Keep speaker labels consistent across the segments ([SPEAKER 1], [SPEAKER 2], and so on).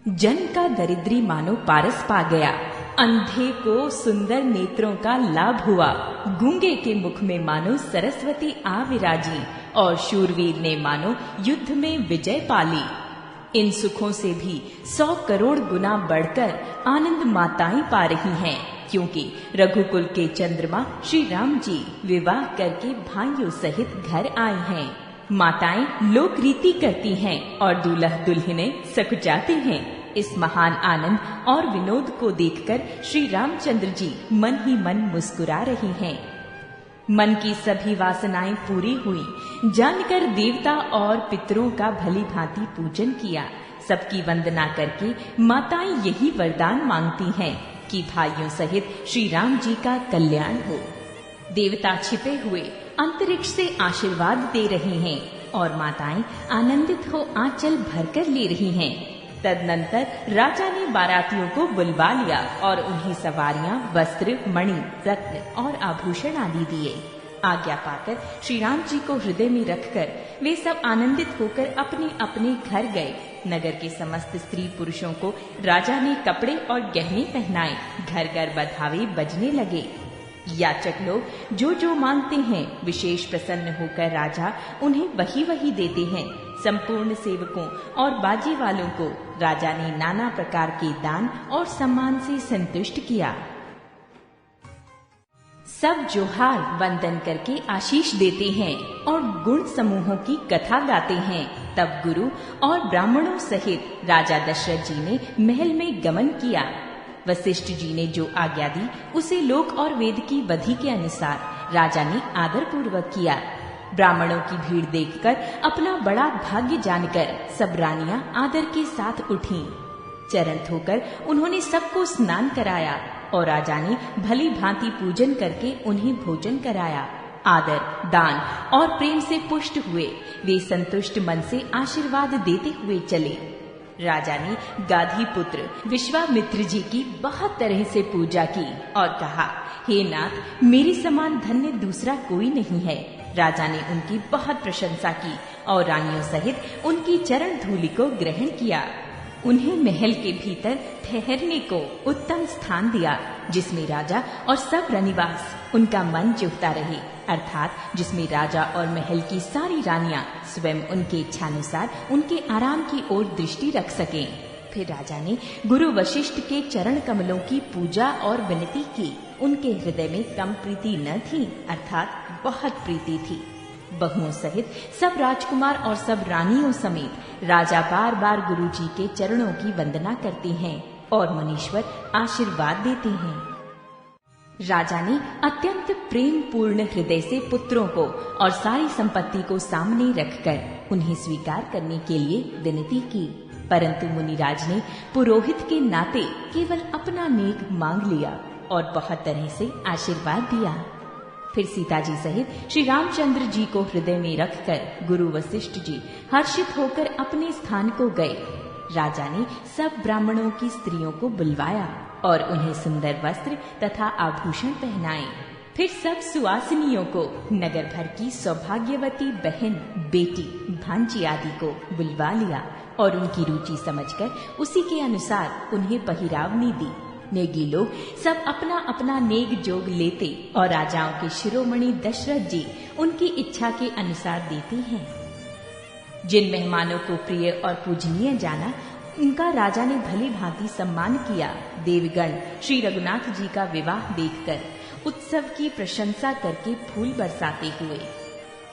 [SPEAKER 1] जन का दरिद्री मानो पारस पा गया, अंधे को सुंदर नेत्रों का लाभ हुआ, गूंगे के मुख में मानो सरस्वती आ विराजी और शूरवीर ने मानो युद्ध में विजय पाली। इन सुखों से भी 100 करोड़ गुना बढ़कर आनंद माताएं पा रही हैं, क्योंकि रघुकुल के चंद्रमा श्री राम जी विवाह करके भाइयों सहित घर आए हैं। माताएं लोक रीति करती हैं और दूल्हा दुल्हनें सकुचाती हैं। इस महान आनंद और विनोद को देखकर श्री रामचंद्र जी मन ही मन मुस्कुरा रही हैं। मन की सभी वासनाएं पूरी हुई, जानकर देवता और पितरों का भली भांति पूजन किया। सबकी वंदना करके माताएं यही वरदान मांगती हैं कि भाइयों सहित श्री राम जी का कल्याण हो। देवता छिपे हुए अंतरिक्ष से आशीर्वाद दे रहे हैं और माताएं आनंदित हो आंचल भरकर ले रही हैं। तदनंतर राजा ने बारातियों को बुलवा लिया और उन्हें सवारियां, वस्त्र, मणि, रत्न और आभूषण आदि दिए। आज्ञा पाकर श्री राम जी को हृदय में रखकर वे सब आनंदित होकर अपने अपने घर गए। नगर के समस्त स्त्री पुरुषों को राजा ने कपड़े और गहने पहनाए। घर घर बधावे बजने लगे। याचक लोग जो जो मांगते हैं, विशेष प्रसन्न होकर राजा उन्हें वही वही देते हैं। संपूर्ण सेवकों और बाजी वालों को राजा ने नाना प्रकार के दान और सम्मान से संतुष्ट किया। सब जोहार वंदन करके आशीष देते हैं और गुण समूहों की कथा गाते हैं। तब गुरु और ब्राह्मणों सहित राजा दशरथ जी ने महल में गमन किया। वशिष्ठ जी ने जो आज्ञा दी उसे लोक और वेद की विधि के अनुसार राजा ने आदर पूर्वक किया। ब्राह्मणों की भीड़ देखकर अपना बड़ा भाग्य जानकर सब रानियां आदर के साथ उठीं। चरण धोकर उन्होंने सबको स्नान कराया और राजा ने भली भांति पूजन करके उन्हें भोजन कराया। आदर, दान और प्रेम से पुष्ट हुए वे संतुष्ट मन से आशीर्वाद देते हुए चले। राजा ने गाधी पुत्र विश्वामित्र जी की बहुत तरह से पूजा की और कहा, हे नाथ, मेरे समान धन्य दूसरा कोई नहीं है। राजा ने उनकी बहुत प्रशंसा की और रानियों सहित उनकी चरण धूलि को ग्रहण किया। उन्हें महल के भीतर ठहरने को उत्तम स्थान दिया, जिसमें राजा और सब रनिवास उनका मन चुभता रहे, अर्थात जिसमें राजा और महल की सारी रानियां स्वयं उनके इच्छानुसार उनके आराम की ओर दृष्टि रख सकें। फिर राजा ने गुरु वशिष्ठ के चरण कमलों की पूजा और विनती की। उनके हृदय में कम प्रीति न थी, अर्थात बहुत प्रीति थी। बहुओं सहित सब राजकुमार और सब रानियों समेत राजा बार बार गुरु जी के चरणों की वंदना करते हैं और मुनीश्वर आशीर्वाद देते हैं। राजा ने अत्यंत प्रेम पूर्ण हृदय से पुत्रों को और सारी संपत्ति को सामने रखकर उन्हें स्वीकार करने के लिए विनती की, परंतु मुनिराज ने पुरोहित के नाते केवल अपना नेक मांग लिया और बहुत तरह से आशीर्वाद दिया। फिर सीता जी सहित श्री रामचंद्र जी को हृदय में रखकर गुरु वशिष्ठ जी हर्षित होकर अपने स्थान को गए। राजा ने सब ब्राह्मणों की स्त्रियों को बुलवाया और उन्हें सुंदर वस्त्र तथा आभूषण पहनाए। फिर सब सुवासिनियों को, नगर भर की सौभाग्यवती बहन, बेटी, भांजी आदि को बुलवा लिया और उनकी रुचि समझकर उसी के अनुसार उन्हें पहिरावनी दी। नेगी लोग सब अपना अपना नेग जोग लेते और राजाओं के शिरोमणि दशरथ जी उनकी इच्छा के अनुसार देते हैं। जिन मेहमानों को प्रिय और पूजनीय जाना, उनका राजा ने भली भांति सम्मान किया। देवगण श्री रघुनाथ जी का विवाह देखकर उत्सव की प्रशंसा करके फूल बरसाते हुए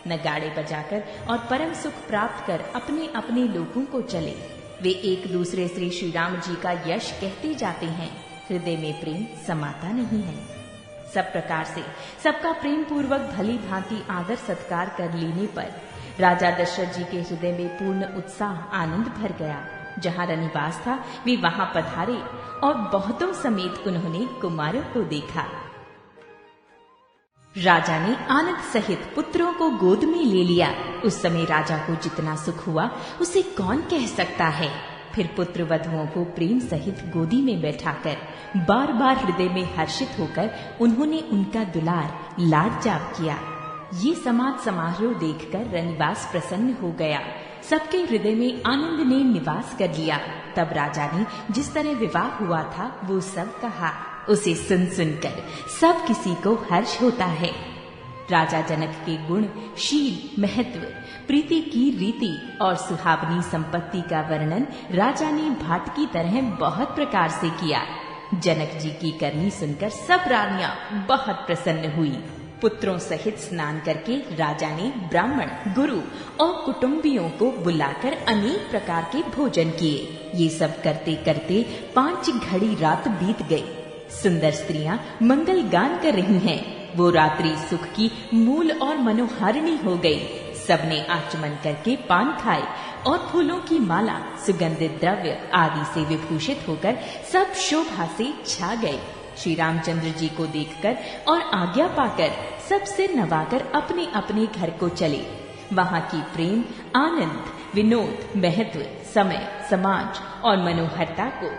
[SPEAKER 1] नगाड़े बजाकर और परम सुख प्राप्त कर अपने अपने लोगों को चले। वे एक दूसरे श्री श्री राम जी का यश कहते जाते हैं। हृदय में प्रेम समाता नहीं है। सब प्रकार से सबका प्रेम पूर्वक भली भांति आदर सत्कार कर लेने पर राजा दशरथ जी के हृदय में पूर्ण उत्साह आनंद भर गया। जहाँ रनिवास था वे वहाँ पधारे और बहुतों समेत उन्होंने कुमारों को देखा। राजा ने आनंद सहित पुत्रों को गोद में ले लिया। उस समय राजा को जितना सुख हुआ उसे कौन कह सकता है। फिर पुत्र वधुओं को प्रेम सहित गोदी में बैठाकर बार बार हृदय में हर्षित होकर उन्होंने उनका दुलार लाड जाप किया। ये समाज समारोह देखकर रनिवास प्रसन्न हो गया। सबके हृदय में आनंद ने निवास कर लिया। तब राजा ने जिस तरह विवाह हुआ था वो सब कहा। उसे सुन सुनकर सब किसी को हर्ष होता है। राजा जनक के गुण, शील, महत्व, प्रीति की रीति और सुहावनी संपत्ति का वर्णन राजा ने भाट की तरह बहुत प्रकार से किया। जनक जी की करनी सुनकर सब रानियां बहुत प्रसन्न हुई। पुत्रों सहित स्नान करके राजा ने ब्राह्मण, गुरु और कुटुंबियों को बुलाकर अनेक प्रकार के भोजन किए। ये सब करते करते 5 घड़ी रात बीत गई। सुंदर स्त्रियां मंगल गान कर रही हैं। वो रात्रि सुख की मूल और मनोहारिणी हो गई। सबने आचमन करके पान खाए और फूलों की माला, सुगंधित द्रव्य आदि से विभूषित होकर सब शोभा से छा गए। श्री रामचंद्र जी को देखकर और आज्ञा पाकर सब सिर नवाकर अपने अपने घर को चले। वहाँ की प्रेम, आनंद, विनोद, महत्व, समय, समाज और मनोहरता को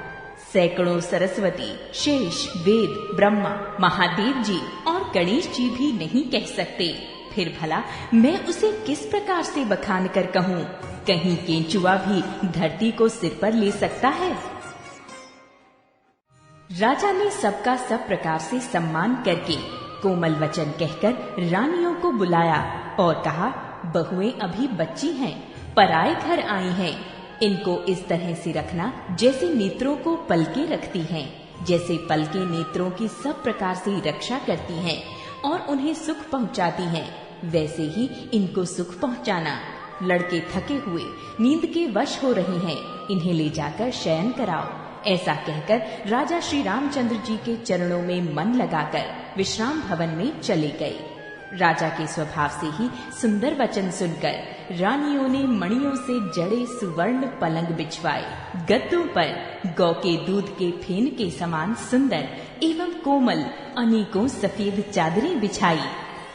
[SPEAKER 1] सैकड़ों सरस्वती, शेष, वेद, ब्रह्मा, महादेव जी और गणेश जी भी नहीं कह सकते। फिर भला मैं उसे किस प्रकार से बखान कर कहूँ? कहीं केंचुआ भी धरती को सिर पर ले सकता है। राजा ने सबका सब प्रकार से सम्मान करके कोमल वचन कहकर रानियों को बुलाया और कहा, बहुएं अभी बच्ची हैं, पराए घर आई हैं। इनको इस तरह से रखना जैसे नेत्रों को पलके रखती हैं, जैसे पलके नेत्रों की सब प्रकार से रक्षा करती हैं और उन्हें सुख पहुंचाती हैं, वैसे ही इनको सुख पहुंचाना। लड़के थके हुए नींद के वश हो रहे हैं, इन्हें ले जाकर शयन कराओ। ऐसा कहकर राजा श्री रामचंद्र जी के चरणों में मन लगाकर विश्राम भवन में चले गए। राजा के स्वभाव से ही सुंदर वचन सुनकर रानियों ने मणियों से जड़े सुवर्ण पलंग बिछवाए। गद्दों पर गौ के दूध के फेन के समान सुंदर एवं कोमल अनेकों सफेद चादरें बिछाई।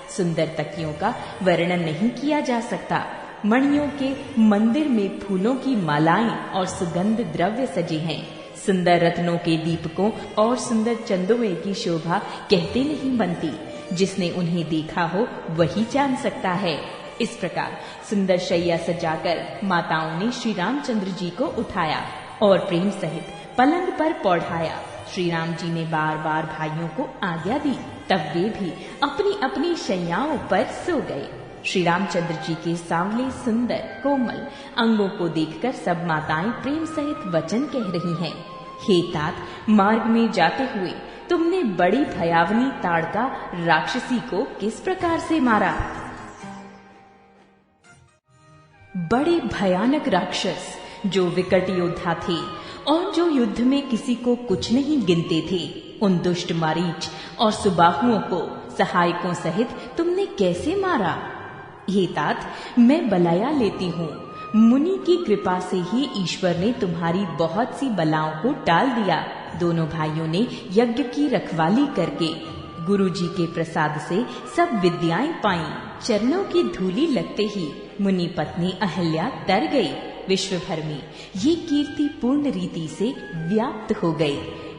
[SPEAKER 1] सुंदर तकियों का वर्णन नहीं किया जा सकता। मणियों के मंदिर में फूलों की मालाएं और सुगंध द्रव्य सजे हैं। सुंदर रत्नों के दीपकों और सुंदर चंदोए की शोभा कहते नहीं बनती। जिसने उन्हें देखा हो वही जान सकता है। इस प्रकार सुंदर शैया सजाकर माताओं ने श्री रामचंद्र जी को उठाया और प्रेम सहित पलंग पर पौढ़ाया। श्री राम जी ने बार बार भाइयों को आज्ञा दी, तब वे भी अपनी अपनी शैयाओं पर सो गए। श्री रामचंद्र जी के सांवले सुंदर कोमल अंगों को देखकर सब माताएं प्रेम सहित वचन कह रही हैं। हे तात, मार्ग में जाते हुए तुमने बड़ी भयावनी ताड़का राक्षसी को किस प्रकार से मारा? बड़े भयानक राक्षस जो विकट योद्धा थे और जो युद्ध में किसी को कुछ नहीं गिनते थे, उन दुष्ट मारीच और सुबाहुओं को सहायकों सहित तुमने कैसे मारा? हे तात, मैं बलाया लेती हूँ। मुनि की कृपा से ही ईश्वर ने तुम्हारी बहुत सी बलाओं को टाल दिया। दोनों भाइयों ने यज्ञ की रखवाली करके गुरु जी के प्रसाद से सब विद्याएं पाई। चरणों की धूली लगते ही मुनि पत्नी अहल्या तर गई। विश्व भर में ये कीर्ति पूर्ण रीति से व्याप्त हो गई।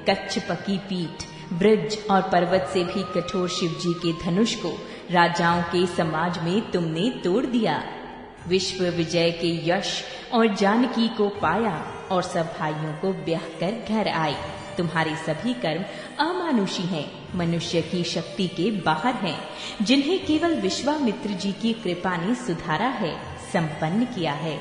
[SPEAKER 1] कच्छ पकी पीठ, ब्रज और पर्वत से भी कठोर शिव जी के धनुष को राजाओं के समाज में तुमने तोड़ दिया। विश्व विजय के यश और जानकी को पाया और सब भाइयों को ब्याह कर घर आए। तुम्हारे सभी कर्म अमानुषी हैं, मनुष्य की शक्ति के बाहर हैं, जिन्हें केवल विश्वामित्र जी की कृपा ने सुधारा है, संपन्न किया है।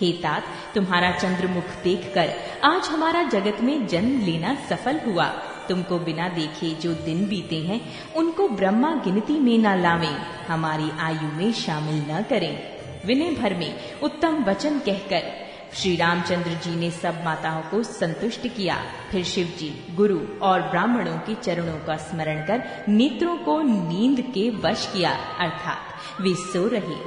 [SPEAKER 1] हे तात, तुम्हारा चंद्रमुख देखकर आज हमारा जगत में जन्म लेना सफल हुआ। तुमको बिना देखे जो दिन बीते हैं उनको ब्रह्मा गिनती में न लावें, हमारी आयु में शामिल न करें। विनय भर में उत्तम वचन कहकर श्री रामचंद्र जी ने सब माताओं को संतुष्ट किया। फिर शिव जी, गुरु और ब्राह्मणों के चरणों का स्मरण कर नेत्रों को नींद के वश किया, अर्थात वे सो रहे।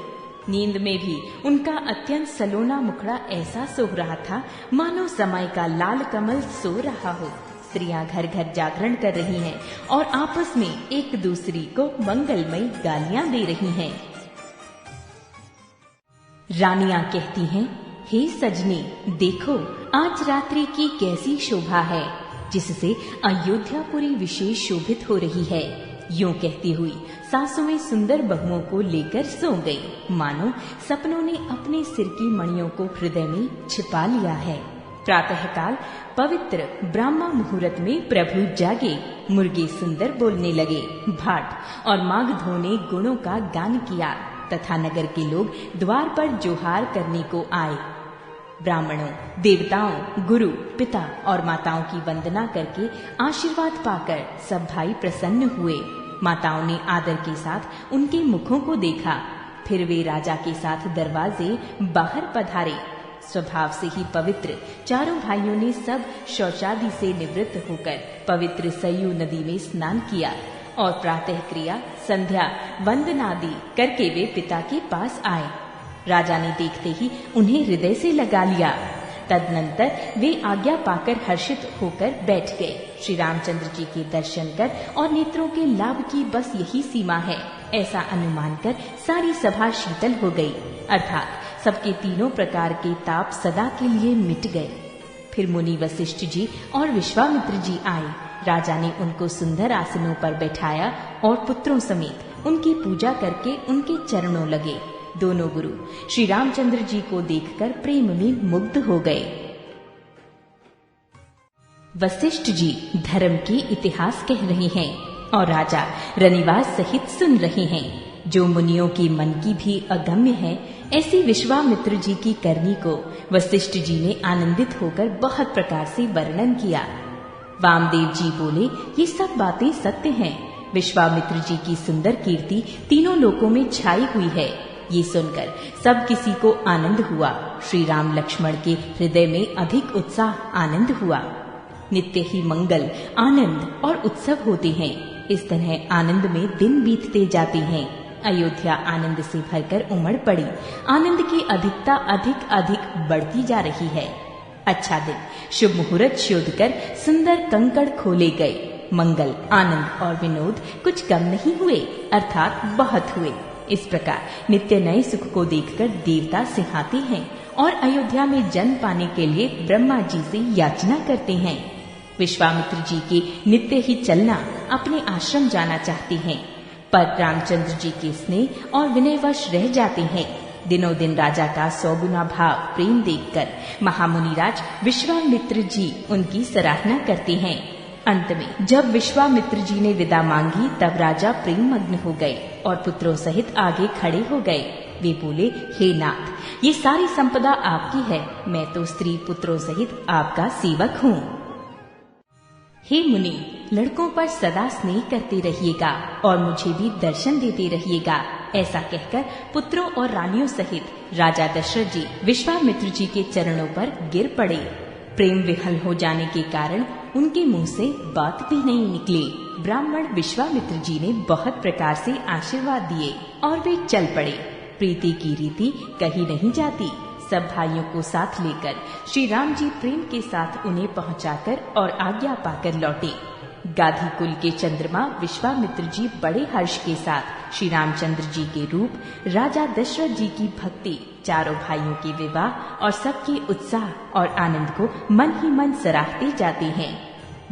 [SPEAKER 1] नींद में भी उनका अत्यंत सलोना मुखड़ा ऐसा सोह रहा था मानो समय का लाल कमल सो रहा हो। स्त्रियां घर घर जागरण कर रही हैं और आपस में एक दूसरी को मंगलमयी गालियां दे रही हैं। रानियां कहती हैं, हे सजनी, देखो आज रात्रि की कैसी शोभा है, जिससे अयोध्यापुरी विशेष शोभित हो रही है। यूं कहती हुई सासुएं सुंदर बहुओं को लेकर सो गई, मानो सपनों ने अपने सिर की मणियों को हृदय में छिपा लिया है। प्रातःकाल पवित्र ब्राह्मण मुहूर्त में प्रभु जागे, मुर्गे सुंदर बोलने लगे, भाट और मागधों ने गुणों का गान किया तथा नगर के लोग द्वार पर जोहार करने को आए। ब्राह्मणों, देवताओं, गुरु, पिता और माताओं की वंदना करके आशीर्वाद पाकर सब भाई प्रसन्न हुए। माताओं ने आदर के साथ उनके मुखों को देखा। फिर वे राजा के साथ दरवाजे बाहर पधारे। स्वभाव से ही पवित्र चारों भाइयों ने सब शौचादि से निवृत्त होकर पवित्र सरयू नदी में स्नान किया और प्रातः क्रिया, संध्या, वंदनादि करके वे पिता के पास आए। राजा ने देखते ही उन्हें हृदय से लगा लिया। तदनंतर वे आज्ञा पाकर हर्षित होकर बैठ गए। श्री रामचंद्र जी के दर्शन कर और नेत्रों के लाभ की बस यही सीमा है, ऐसा अनुमान कर सारी सभा शीतल हो गई, अर्थात सबके तीनों प्रकार के ताप सदा के लिए मिट गए। फिर मुनि वशिष्ठ जी और विश्वामित्र जी आए। राजा ने उनको सुंदर आसनों पर बैठाया और पुत्रों समेत उनकी पूजा करके उनके चरणों लगे। दोनों गुरु श्री रामचंद्र जी को देखकर प्रेम में मुग्ध हो गए। वशिष्ठ जी धर्म के इतिहास कह रहे हैं और राजा रनिवास सहित सुन रहे हैं। जो मुनियों के मन की भी अगम्य है, ऐसी विश्वामित्र जी की करनी को वशिष्ठ जी ने आनंदित होकर बहुत प्रकार से वर्णन किया। वामदेव जी बोले, ये सब बातें सत्य हैं। विश्वामित्र जी की सुंदर कीर्ति तीनों लोकों में छाई हुई है। ये सुनकर सब किसी को आनंद हुआ। श्री राम लक्ष्मण के हृदय में अधिक उत्साह आनंद हुआ। नित्य ही मंगल, आनंद और उत्सव होते हैं। इस तरह आनंद में दिन बीतते जाते हैं। अयोध्या आनंद से भरकर उमड़ पड़ी। आनंद की अधिकता अधिक अधिक बढ़ती जा रही है। अच्छा दिन, शुभ मुहूर्त शोध कर सुंदर कंकड़ खोले गए। मंगल, आनंद और विनोद कुछ कम नहीं हुए, अर्थात बहुत हुए। इस प्रकार नित्य नए सुख को देखकर देवता सिहाते हैं और अयोध्या में जन्म पाने के लिए ब्रह्मा जी से याचना करते हैं। विश्वामित्र जी के नित्य ही चलना, अपने आश्रम जाना चाहते हैं, पर रामचंद्र जी के स्नेह और विनयवश रह जाते हैं। दिनों दिन राजा का 100 गुना भाव प्रेम देखकर महामुनिराज विश्वामित्र जी उनकी सराहना करते हैं। अंत में जब विश्वामित्र जी ने विदा मांगी, तब राजा प्रेम मग्न हो गए और पुत्रों सहित आगे खड़े हो गए। वे बोले, हे नाथ, ये सारी संपदा आपकी है, मैं तो स्त्री पुत्रों सहित आपका सेवक हूँ। हे मुनि, लड़कों पर सदा स्नेह करते रहिएगा और मुझे भी दर्शन देते रहिएगा। ऐसा कहकर पुत्रों और रानियों सहित राजा दशरथ जी विश्वामित्र जी के चरणों पर गिर पड़े। प्रेम विहल हो जाने के कारण उनके मुंह से बात भी नहीं निकली। ब्राह्मण विश्वामित्र जी ने बहुत प्रकार से आशीर्वाद दिए और वे चल पड़े। प्रीति की रीति कहीं नहीं जाती। सब भाइयों को साथ लेकर श्री राम जी प्रेम के साथ उन्हें पहुंचाकर और आज्ञा पाकर लौटे। गाधी कुल के चंद्रमा विश्वामित्र जी बड़े हर्ष के साथ श्री रामचंद्र जी के रूप, राजा दशरथ जी की भक्ति, चारों भाइयों के विवाह और सबके उत्साह और आनंद को मन ही मन सराहते जाते हैं।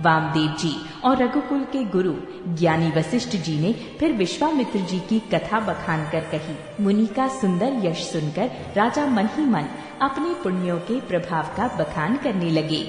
[SPEAKER 1] वामदेव जी और रघुकुल के गुरु ज्ञानी वशिष्ठ जी ने फिर विश्वामित्र जी की कथा बखान कर कही। मुनि का सुंदर यश सुनकर राजा मन ही मन अपने पुण्यों के प्रभाव का बखान करने लगे।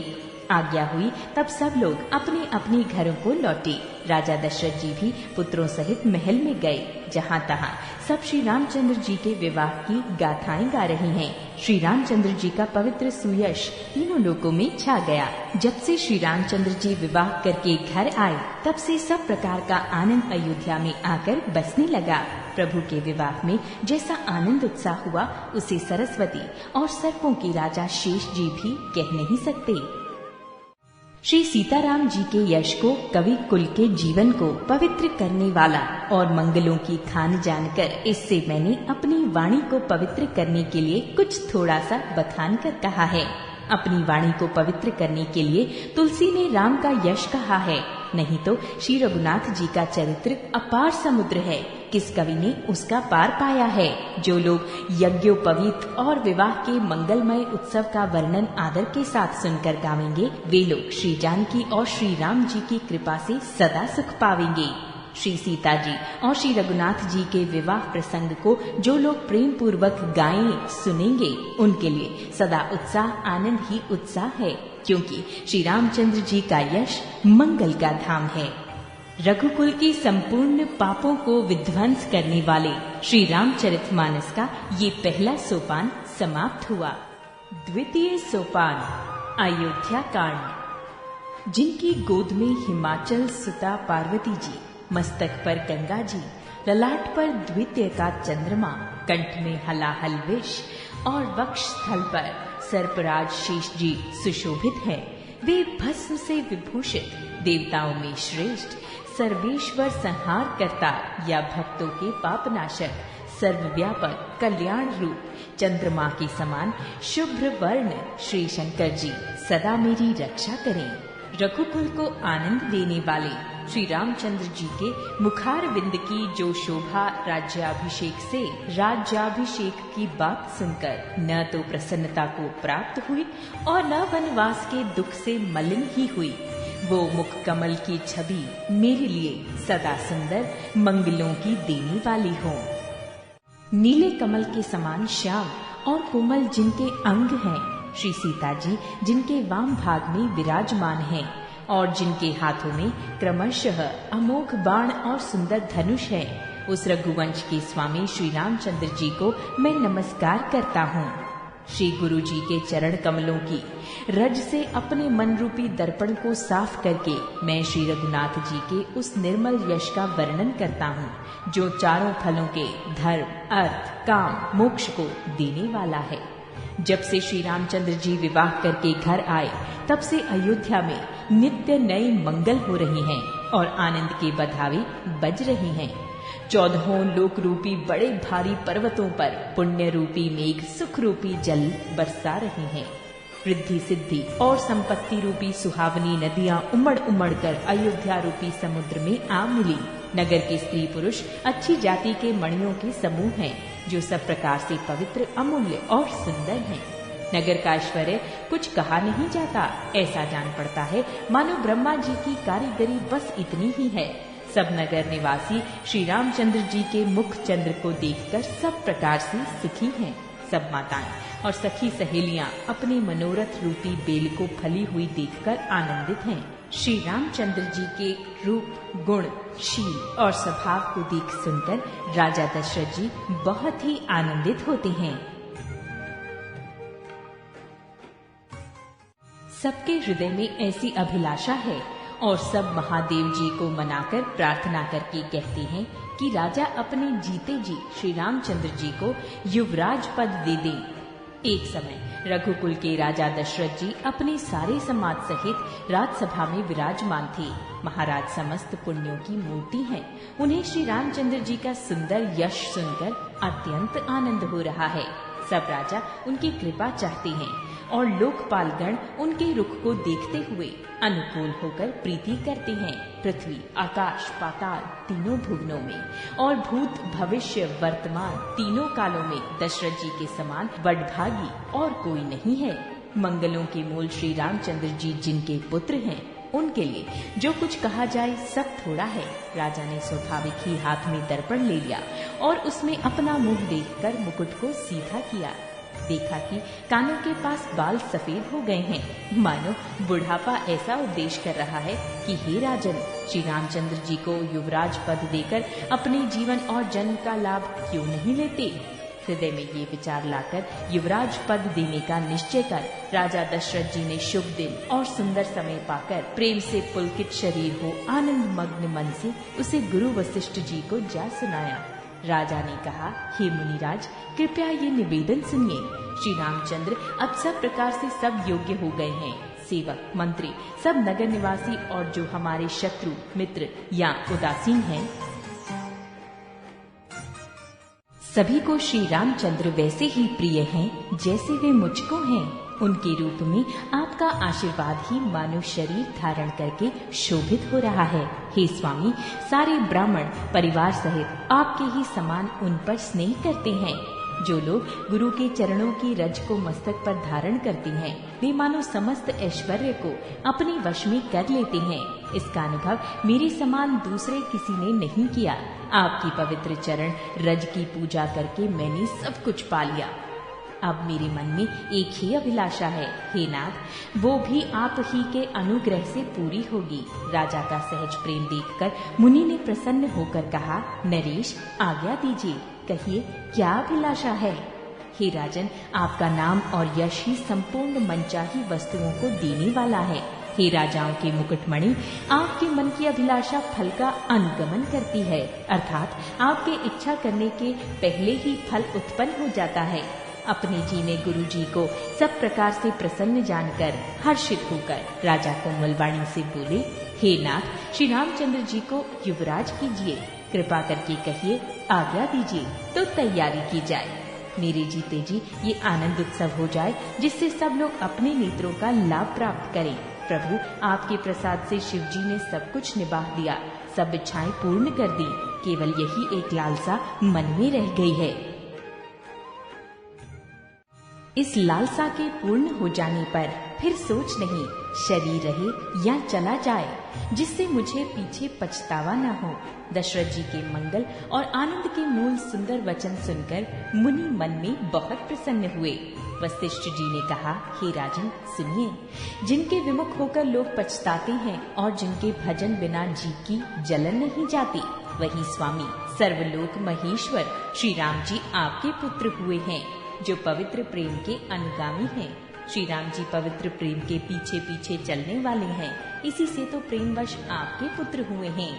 [SPEAKER 1] आज्ञा हुई तब सब लोग अपने अपने घरों को लौटे। राजा दशरथ जी भी पुत्रों सहित महल में गए। जहाँ तहाँ सब श्री रामचंद्र जी के विवाह की गाथाएं गा रही हैं। श्री रामचंद्र जी का पवित्र सुयश तीनों लोकों में छा गया। जब से श्री रामचंद्र जी विवाह करके घर आए, तब से सब प्रकार का आनंद अयोध्या में आकर बसने लगा। प्रभु के विवाह में जैसा आनंद उत्साह हुआ, उसे सरस्वती और सर्पों के राजा शेष जी भी कह नहीं सकते। श्री सीताराम जी के यश को, कवि कुल के जीवन को पवित्र करने वाला और मंगलों की खान जानकर इससे मैंने अपनी वाणी को पवित्र करने के लिए कुछ थोड़ा सा बखान कर कहा है। अपनी वाणी को पवित्र करने के लिए तुलसी ने राम का यश कहा है, नहीं तो श्री रघुनाथ जी का चरित्र अपार समुद्र है। किस कवि ने उसका पार पाया है। जो लोग यज्ञोपवीत और विवाह के मंगलमय उत्सव का वर्णन आदर के साथ सुनकर गावेंगे, वे लोग श्री जानकी और श्री राम जी की कृपा से सदा सुख पावेंगे। श्री सीता जी और श्री रघुनाथ जी के विवाह प्रसंग को जो लोग प्रेम पूर्वक गाएं सुनेंगे, उनके लिए सदा उत्साह आनंद ही उत्साह है, क्योंकि श्री रामचंद्र जी का यश मंगल का धाम है। रघुकुल की संपूर्ण पापों को विध्वंस करने वाले श्री रामचरितमानस का ये पहला सोपान समाप्त हुआ। द्वितीय सोपान अयोध्या कांड। जिनकी गोद में हिमाचल सुता पार्वती जी, मस्तक पर गंगा जी, ललाट पर द्वितीय का चंद्रमा, कंठ में हलाहल विष और वक्ष स्थल पर सर्पराज शेष जी सुशोभित है, वे भस्म से विभूषित, देवताओं में श्रेष्ठ, सर्वेश्वर संहार करता या भक्तों के पापनाशक, सर्वव्यापक कल्याण रूप चंद्रमा के समान शुभ्र वर्ण श्री शंकर जी सदा मेरी रक्षा करें। रघुकुल को आनंद देने वाले श्री रामचंद्र जी के मुखारविंद की जो शोभा राज्याभिषेक से राज्याभिषेक की बात सुनकर न तो प्रसन्नता को प्राप्त हुई और न वनवास के दुख से मलिन ही हुई, वो मुख कमल की छवि मेरे लिए सदा सुंदर मंगलों की देने वाली हो। नीले कमल के समान श्याम और कोमल जिनके अंग हैं, श्री सीता जी जिनके वाम भाग में विराजमान हैं और जिनके हाथों में क्रमशः अमोघ बाण और सुंदर धनुष है, उस रघुवंश के स्वामी श्री रामचंद्र जी को मैं नमस्कार करता हूँ। श्री गुरु जी के चरण कमलों की रज से अपने मन रूपी दर्पण को साफ करके मैं श्री रघुनाथ जी के उस निर्मल यश का वर्णन करता हूँ, जो चारों फलों के धर्म, अर्थ, काम, मोक्ष को देने वाला है। जब से श्री रामचंद्र जी विवाह करके घर आए, तब से अयोध्या में नित्य नए मंगल हो रही हैं और आनंद के बधावे बज रही हैं। 14 लोक रूपी बड़े भारी पर्वतों पर पुण्य रूपी मेघ सुख रूपी जल बरसा रहे हैं। रिद्धि सिद्धि और संपत्ति रूपी सुहावनी नदियां उमड़ उमड़ कर अयोध्या रूपी समुद्र में आ मिली। नगर के स्त्री पुरुष अच्छी जाति के मणियों के समूह हैं, जो सब प्रकार से पवित्र, अमूल्य और सुंदर हैं। नगर का ऐश्वर्य कुछ कहा नहीं जाता, ऐसा जान पड़ता है मानो ब्रह्मा जी की कारीगरी बस इतनी ही है। सब नगर निवासी श्री रामचंद्र जी के मुख चंद्र को देखकर सब प्रकार से सुखी हैं। सब माताएं और सखी सहेलियां अपने मनोरथ रूपी बेल को फली हुई देखकर आनंदित हैं। श्री रामचंद्र जी के रूप, गुण, शील और स्वभाव को देख सुनकर राजा दशरथ जी बहुत ही आनंदित होते हैं। सबके हृदय में ऐसी अभिलाषा है और सब महादेव जी को मनाकर प्रार्थना करके कहते हैं कि राजा अपने जीते जी श्री रामचंद्र जी को युवराज पद दे दें। एक समय रघुकुल के राजा दशरथ जी अपने सारे समाज सहित राजसभा में विराजमान थे। महाराज समस्त पुण्यों की मूर्ति हैं। उन्हें श्री रामचंद्र जी का सुंदर यश सुनकर अत्यंत आनंद हो रहा है। सब राजा उनकी कृपा चाहते हैं और लोकपालगण उनके रुख को देखते हुए अनुकूल होकर प्रीति करते हैं। पृथ्वी, आकाश, पाताल तीनों भुवनों में और भूत, भविष्य, वर्तमान तीनों कालों में दशरथ जी के समान वडभागी और कोई नहीं है। मंगलों के मूल श्री रामचंद्र जी जिनके पुत्र हैं, उनके लिए जो कुछ कहा जाए सब थोड़ा है। राजा ने स्वाभाविक ही हाथ में दर्पण ले लिया और उसमें अपना मुंह देखकर मुकुट को सीधा किया। देखा कि कानों के पास बाल सफेद हो गए हैं, मानो बुढ़ापा ऐसा उपदेश कर रहा है कि हे राजन, श्री रामचंद्र जी को युवराज पद देकर अपने जीवन और जन्म का लाभ क्यों नहीं लेते। हृदय में ये विचार लाकर युवराज पद देने का निश्चय कर राजा दशरथ जी ने शुभ दिन और सुंदर समय पाकर प्रेम से पुलकित शरीर हो आनंद मग्न मन से उसे गुरु वशिष्ठ जी को जा सुनाया। राजा ने कहा, हे मुनिराज, कृपया ये निवेदन सुनिए। श्री रामचंद्र अब सब प्रकार से सब योग्य हो गए हैं। सेवक, मंत्री, सब नगर निवासी और जो हमारे शत्रु, मित्र या उदासीन हैं, सभी को श्री रामचंद्र वैसे ही प्रिय हैं जैसे वे मुझको हैं। उनके रूप में आपका आशीर्वाद ही मानव शरीर धारण करके शोभित हो रहा है। हे स्वामी, सारे ब्राह्मण परिवार सहित आपके ही समान उन पर स्नेह करते हैं। जो लोग गुरु के चरणों की रज को मस्तक पर धारण करते हैं वे मानो समस्त ऐश्वर्य को अपने वश में कर लेते हैं। इसका अनुभव मेरे समान दूसरे किसी ने नहीं किया। आपकी पवित्र चरण रज की पूजा करके मैंने सब कुछ पा लिया। अब मेरे मन में एक ही अभिलाषा है, हे नाथ, वो भी आप ही के अनुग्रह से पूरी होगी। राजा का सहज प्रेम देखकर मुनि ने प्रसन्न होकर कहा, नरेश आज्ञा दीजिए, कहिए क्या अभिलाषा है। हे राजन, आपका नाम और यश ही संपूर्ण मनचाही वस्तुओं को देने वाला है। हे राजाओं के मुकुटमणि, आपके मन की अभिलाषा फल का अनुगमन करती है, अर्थात आपके इच्छा करने के पहले ही फल उत्पन्न हो जाता है। अपने जी ने गुरु जी को सब प्रकार से प्रसन्न जानकर हर्षित होकर राजा कोमलवाणी से बोले, हे नाथ, श्री रामचंद्र जी को युवराज कीजिए, कृपा करके कहिए, आज्ञा दीजिए तो तैयारी की जाए। मेरे जीते जी ये आनंद उत्सव हो जाए जिससे सब लोग अपने नेत्रों का लाभ प्राप्त करें। प्रभु, आपके प्रसाद से शिव जी ने सब कुछ निभाह दिया, सब इच्छाएं पूर्ण कर दी, केवल यही एक लालसा मन में रह गई है। इस लालसा के पूर्ण हो जाने पर फिर सोच नहीं, शरीर रहे या चला जाए, जिससे मुझे पीछे पछतावा न हो। दशरथ जी के मंगल और आनंद के मूल सुंदर वचन सुनकर मुनि मन में बहुत प्रसन्न हुए। वशिष्ठ जी ने कहा, हे राजन सुनिए, जिनके विमुख होकर लोग पछताते हैं और जिनके भजन बिना जी की जलन नहीं जाती, वही स्वामी सर्वलोक महेश्वर श्री राम जी आपके पुत्र हुए हैं, जो पवित्र प्रेम के अनुगामी हैं। श्री राम जी पवित्र प्रेम के पीछे पीछे चलने वाले हैं, इसी से तो प्रेमवश आपके पुत्र हुए हैं।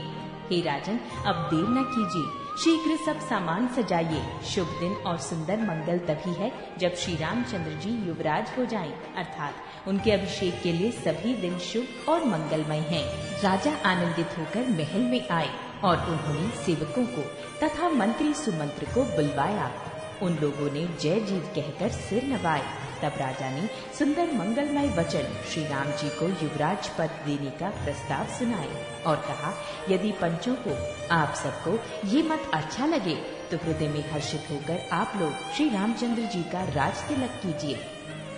[SPEAKER 1] हे राजन, अब देर न कीजिए, शीघ्र सब सामान सजाइए। शुभ दिन और सुंदर मंगल तभी है जब श्री रामचंद्र जी युवराज हो जाएं, अर्थात उनके अभिषेक के लिए सभी दिन शुभ और मंगलमय हैं। राजा आनंदित होकर महल में आए और उन्होंने सेवकों को तथा मंत्री सुमंत्र को बुलवाया। उन लोगों ने जय जीत कहकर सिर नवाए। तब राजा ने सुंदर मंगलमय वचन श्री राम जी को युवराज पद देने का प्रस्ताव सुनाए और कहा, यदि पंचों को, आप सबको ये मत अच्छा लगे तो हृदय में हर्षित होकर आप लोग श्री रामचंद्र जी का राज तिलक कीजिए।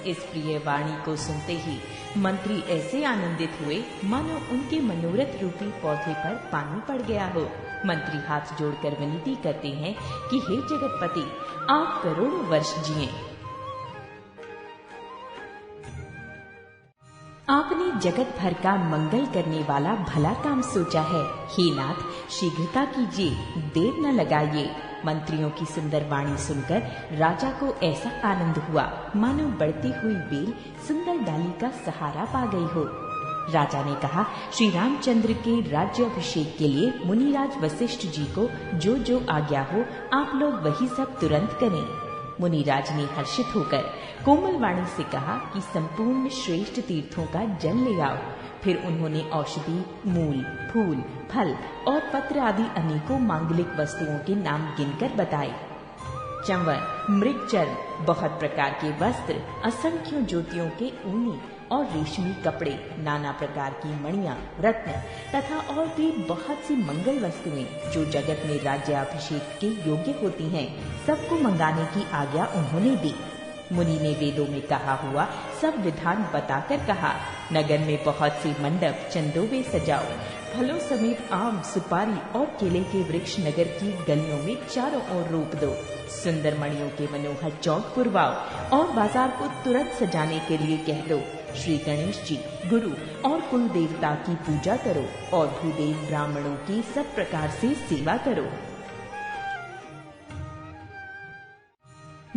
[SPEAKER 1] इस प्रिय वाणी को सुनते ही मंत्री ऐसे आनंदित हुए मानो उनके मनोरथ रूपी पौधे पर पानी पड़ गया हो। मंत्री हाथ जोड़कर विनती करते हैं कि हे जगतपति, आप करोड़ों वर्ष जिएं। आपने जगत भर का मंगल करने वाला भला काम सोचा है। हे नाथ, शीघ्रता कीजिए, देर न लगाइए। मंत्रियों की सुंदर वाणी सुनकर राजा को ऐसा आनंद हुआ मानो बढ़ती हुई बेल सुंदर डाली का सहारा पा गई हो। राजा ने कहा, श्री रामचंद्र के राज्य अभिषेक के लिए मुनिराज वशिष्ठ जी को जो जो आज्ञा हो आप लोग वही सब तुरंत करें। मुनिराज ने हर्षित होकर कोमल वाणी से कहा कि संपूर्ण श्रेष्ठ तीर्थों का जल ले आओ। फिर उन्होंने औषधि, मूल, फूल, फल और पत्र आदि अनेकों मांगलिक वस्तुओं के नाम गिनकर बताए। चंवर, मृगचर्म, बहुत प्रकार के वस्त्र, असंख्य ज्योतियों के ऊनी और रेशमी कपड़े, नाना प्रकार की मणियां, रत्न तथा और भी बहुत सी मंगल वस्तुएं जो जगत में राज्याभिषेक के योग्य होती हैं, सबको मंगाने की आज्ञा उन्होंने दी। मुनि ने वेदों में कहा हुआ सब विधान बताकर कहा, नगर में बहुत से मंडप चंदोवे सजाओ, फलों समेत आम, सुपारी और केले के वृक्ष नगर की गलियों में चारों ओर रोप दो। सुंदर मणियों के मनोहर चौक पुरवाओ और बाजार को तुरंत सजाने के लिए कह दो। श्री गणेश जी, गुरु और कुल देवता की पूजा करो और भूदेव ब्राह्मणों की सब प्रकार से सेवा करो।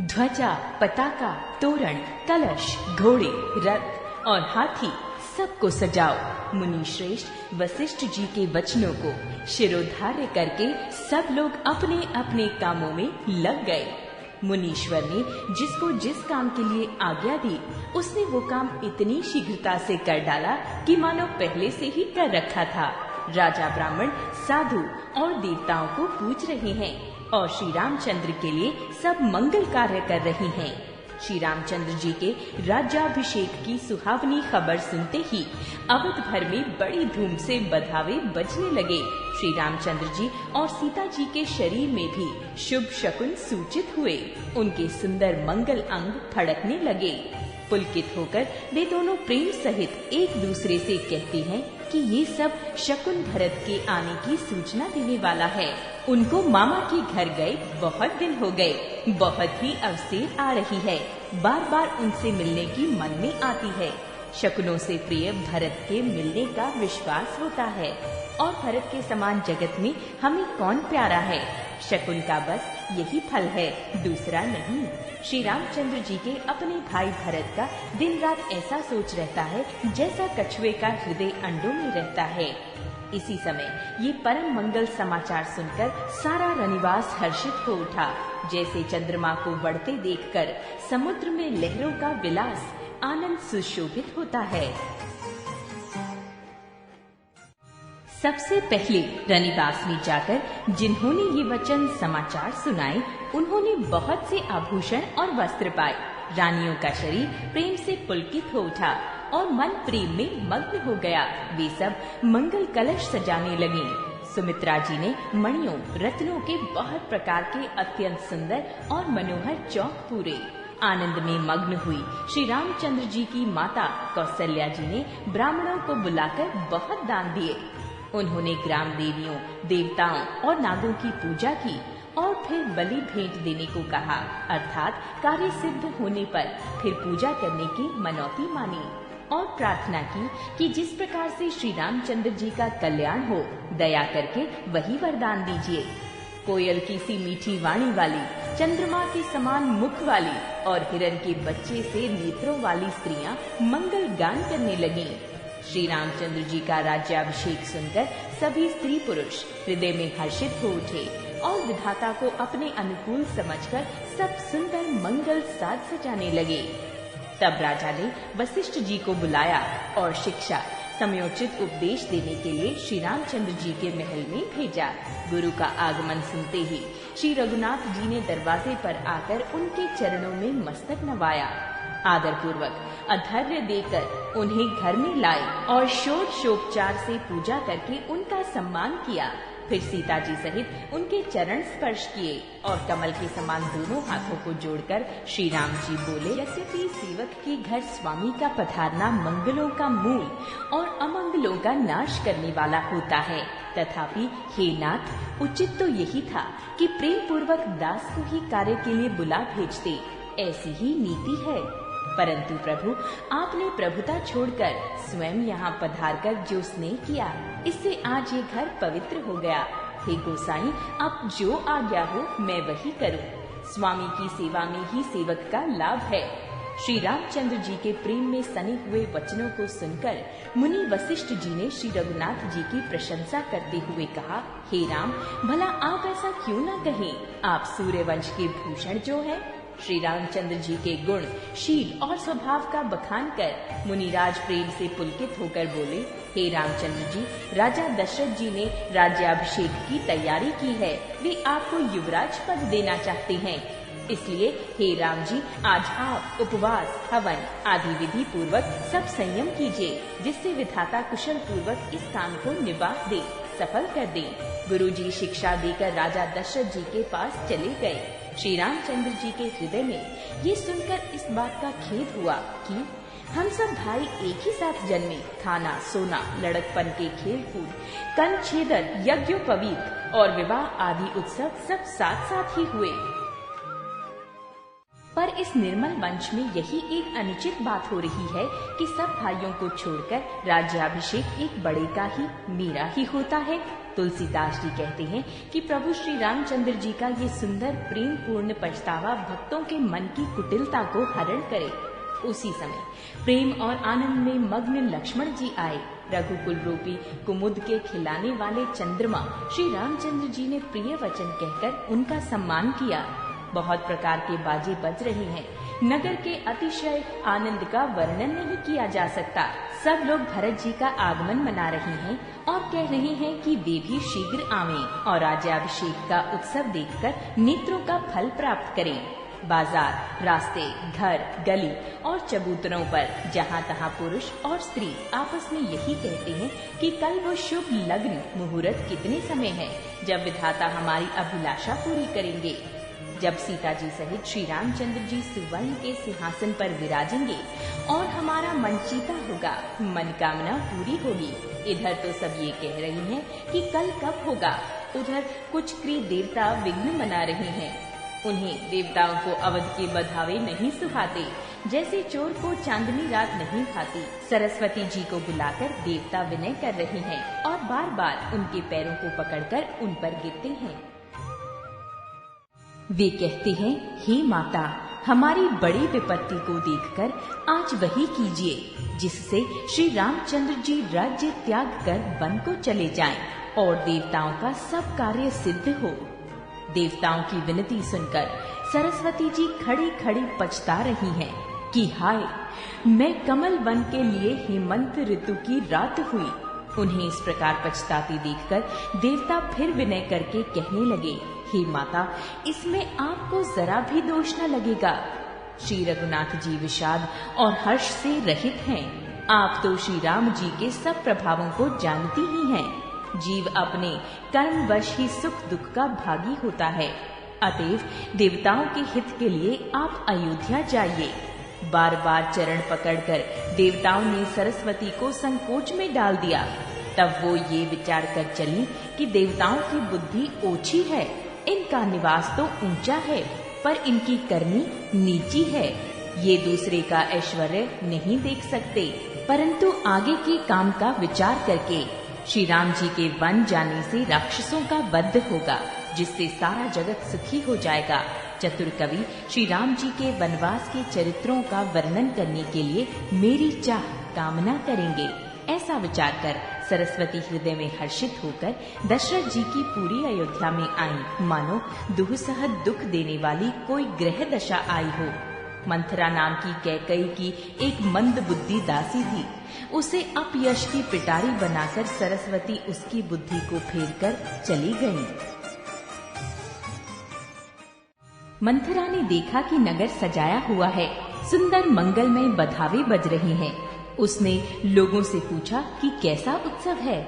[SPEAKER 1] ध्वजा, पताका, तोरण, कलश, घोड़े, रथ और हाथी सबको सजाओ। मुनि श्रेष्ठ वशिष्ठ जी के वचनों को शिरोधार्य करके सब लोग अपने अपने कामों में लग गए। मुनीश्वर ने जिसको जिस काम के लिए आज्ञा दी उसने वो काम इतनी शीघ्रता से कर डाला कि मानो पहले से ही कर रखा था। राजा, ब्राह्मण, साधु और देवताओं को पूज रहे हैं और श्री रामचंद्र के लिए सब मंगल कार्य कर रहे हैं। श्री रामचंद्र जी के राज्याभिषेक की सुहावनी खबर सुनते ही अवध भर में बड़ी धूम से बधावे बजने लगे। श्री रामचंद्र जी और सीता जी के शरीर में भी शुभ शकुन सूचित हुए। उनके सुंदर मंगल अंग फड़कने लगे। पुलकित होकर वे दोनों प्रेम सहित एक दूसरे से कहती हैं कि ये सब शकुन भरत के आने की सूचना देने वाला है। उनको मामा के घर गए बहुत दिन हो गए, बहुत ही अवसेर आ रही है। बार बार उनसे मिलने की मन में आती है। शकुनों से प्रिय भरत के मिलने का विश्वास होता है और भरत के समान जगत में हमें कौन प्यारा है। शकुन का बस यही फल है, दूसरा नहीं। श्री रामचंद्र जी के अपने भाई भरत का दिन रात ऐसा सोच रहता है जैसा कछुए का हृदय अंडों में रहता है। इसी समय ये परम मंगल समाचार सुनकर सारा रनिवास हर्षित हो उठा। जैसे चंद्रमा को बढ़ते देखकर समुद्र में लहरों का विलास आनंद सुशोभित होता है। सबसे पहले रनिवास में जाकर जिन्होंने ये वचन समाचार सुनाए, उन्होंने बहुत से आभूषण और वस्त्र पाए। रानियों का शरीर प्रेम से पुलकित हो उठा और मन प्रेम में मग्न हो गया। वे सब मंगल कलश सजाने लगे। सुमित्रा जी ने मणियों रत्नों के बहुत प्रकार के अत्यंत सुंदर और मनोहर चौक पूरे। आनंद में मग्न हुई श्री रामचंद्र जी की माता कौशल्या जी ने ब्राह्मणों को बुलाकर बहुत दान दिए। उन्होंने ग्राम देवियों, देवताओं और नागों की पूजा की और फिर बलि भेंट देने को कहा, अर्थात कार्य सिद्ध होने पर फिर पूजा करने की मनौती मानी और प्रार्थना की कि जिस प्रकार से श्री रामचंद्र जी का कल्याण हो, दया करके वही वरदान दीजिए। कोयल की सी मीठी वाणी वाली, चंद्रमा के समान मुख वाली और हिरण के बच्चे से नेत्रों वाली स्त्रियां मंगल गान करने लगीं। श्री रामचंद्र जी का राज्याभिषेक सुनकर सभी स्त्री पुरुष हृदय में हर्षित हो उठे और विधाता को अपने अनुकूल समझकर सब सुंदर मंगल साज सजाने लगे। तब राजा ने वशिष्ठ जी को बुलाया और शिक्षा समयोचित उपदेश देने के लिए श्री रामचंद्र जी के महल में भेजा। गुरु का आगमन सुनते ही श्री रघुनाथ जी ने दरवाजे पर आकर उनके चरणों में मस्तक नवाया। आदर पूर्वक अर्घ्य देकर उन्हें घर में लाए और षोडशोपचार से पूजा करके उनका सम्मान किया। फिर सीता जी सहित उनके चरण स्पर्श किए और कमल के समान दोनों हाथों को जोड़कर श्री राम जी बोले, यद्यपि सेवक के घर स्वामी का पधारना मंगलों का मूल और अमंगलों का नाश करने वाला होता है, तथापि हे नाथ, उचित तो यही था कि प्रेम पूर्वक दास को ही कार्य के लिए बुला भेजते। ऐसी ही नीति है। परंतु प्रभु, आपने प्रभुता छोड़कर स्वयं यहाँ पधारकर जो स्नेह किया, इससे आज ये घर पवित्र हो गया। हे गोसाई, आप जो आज्ञा हो मैं वही करूं। स्वामी की सेवा में ही सेवक का लाभ है। श्री रामचंद्र जी के प्रेम में सने हुए वचनों को सुनकर मुनि वशिष्ठ जी ने श्री रघुनाथ जी की प्रशंसा करते हुए कहा, हे राम, भला आप ऐसा क्यों न कहें? आप सूर्यवंश के भूषण जो है। श्री रामचंद्र जी के गुण, शील और स्वभाव का बखान कर मुनिराज प्रेम से पुलकित होकर बोले, हे रामचंद्र जी, राजा दशरथ जी ने राज्याभिषेक की तैयारी की है। वे आपको युवराज पद देना चाहते हैं। इसलिए हे राम जी, आज आप उपवास, हवन आदि विधि पूर्वक सब संयम कीजिए, जिससे विधाता कुशल पूर्वक इस काम को निवाह दे, सफल कर दे। गुरुजी शिक्षा देकर राजा दशरथ जी के पास चले गए। श्री रामचंद्र जी के हृदय में ये सुनकर इस बात का खेद हुआ कि हम सब भाई एक ही साथ जन्मे। खाना, सोना, लड़कपन के खेल कूद, कंठ छेदन, यज्ञोपवीत और विवाह आदि उत्सव सब साथ साथ ही हुए। पर इस निर्मल वंश में यही एक अनुचित बात हो रही है कि सब भाइयों को छोड़कर राज्याभिषेक एक बड़े का ही, मेरा ही होता है। तुलसीदास जी कहते हैं कि प्रभु श्री रामचंद्र जी का ये सुंदर प्रेम पूर्ण पछतावा भक्तों के मन की कुटिलता को हरण करे। उसी समय प्रेम और आनंद में मग्न लक्ष्मण जी आए। रघुकुल रूपी कुमुद के खिलाने वाले चंद्रमा श्री रामचंद्र जी ने प्रिय वचन कहकर उनका सम्मान किया। बहुत प्रकार के बाजे बज रहे हैं। नगर के अतिशय आनंद का वर्णन नहीं किया जा सकता। सब लोग भरत जी का आगमन मना रहे हैं और कह रहे हैं कि वे भी शीघ्र आवें और राज्याभिषेक का उत्सव देखकर नेत्रों का फल प्राप्त करें। बाजार, रास्ते, घर, गली और चबूतरों पर जहाँ तहाँ पुरुष और स्त्री आपस में यही कहते हैं कि कल वो शुभ लग्न मुहूर्त कितने समय है जब विधाता हमारी अभिलाषा पूरी करेंगे। जब सीता जी सहित श्री रामचंद्र जी सुवर्ण के सिंहासन पर विराजेंगे और हमारा मनचीता होगा, मनकामना पूरी होगी। इधर तो सब ये कह रहे हैं कि कल कब होगा, उधर कुछ क्री देवता विघ्न मना रहे हैं। उन्हें देवताओं को अवध के बधावे नहीं सुहाते, जैसे चोर को चांदनी रात नहीं भाती। सरस्वती जी को बुलाकर देवता विनय कर रहे हैं और बार बार उनके पैरों को पकड़कर उन पर गिरते हैं। वे कहते हैं, हे माता, हमारी बड़ी विपत्ति को देखकर आज वही कीजिए जिससे श्री रामचंद्र जी राज्य त्याग कर वन को चले जाएं और देवताओं का सब कार्य सिद्ध हो। देवताओं की विनती सुनकर सरस्वती जी खड़ी खड़ी पछता रही हैं कि हाय, मैं कमल वन के लिए हेमंत ऋतु की रात हुई। उन्हें इस प्रकार पछताती देखकर देवता फिर विनय करके कहने लगे, हे माता, इसमें आपको जरा भी दोष न लगेगा। श्री रघुनाथ जी विषाद और हर्ष से रहित हैं। आप तो श्री राम जी के सब प्रभावों को जानती ही हैं। जीव अपने कर्मवश ही सुख दुख का भागी होता है। अतएव देवताओं के हित के लिए आप अयोध्या जाइए। बार बार चरण पकड़कर देवताओं ने सरस्वती को संकोच में डाल दिया। तब वो ये विचार कर चली कि देवताओं की बुद्धि ओछी है, इनका निवास तो ऊंचा है पर इनकी करनी नीची है। ये दूसरे का ऐश्वर्य नहीं देख सकते, परंतु आगे के काम का विचार करके श्री राम जी के वन जाने से राक्षसों का वध होगा, जिससे सारा जगत सुखी हो जाएगा। चतुर कवि श्री राम जी के वनवास के चरित्रों का वर्णन करने के लिए मेरी चाह कामना करेंगे। ऐसा विचार कर सरस्वती हृदय में हर्षित होकर दशरथ जी की पूरी अयोध्या में आई, मानो दुःसह दुख देने वाली कोई ग्रह दशा आई हो। मंथरा नाम की कैकई की एक मंद बुद्धि दासी थी। उसे अपयश की पिटारी बनाकर सरस्वती उसकी बुद्धि को फेरकर चली गई। मंथरा ने देखा कि नगर सजाया हुआ है, सुंदर मंगलमय बधावे बज रहे हैं। उसने लोगों से पूछा कि कैसा उत्सव है।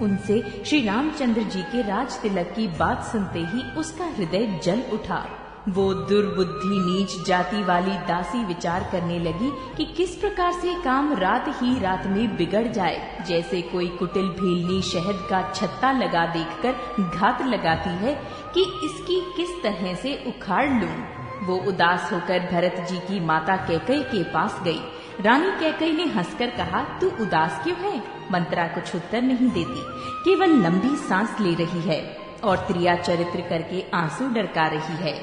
[SPEAKER 1] उनसे श्री रामचंद्र जी के राज तिलक की बात सुनते ही उसका हृदय जल उठा। वो दुर्बुद्धि नीच जाति वाली दासी विचार करने लगी कि किस प्रकार से काम रात ही रात में बिगड़ जाए। जैसे कोई कुटिल भीलनी शहद का छत्ता लगा देखकर घात लगाती है कि इसकी किस तरह से उखाड़ लूं। वो उदास होकर भरत जी की माता कैकई के पास गई। रानी कैकई ने हंसकर कहा, तू उदास क्यों है? मंत्रा कुछ उत्तर नहीं देती, केवल लंबी सांस ले रही है और त्रिया चरित्र करके आंसू डरका रही है।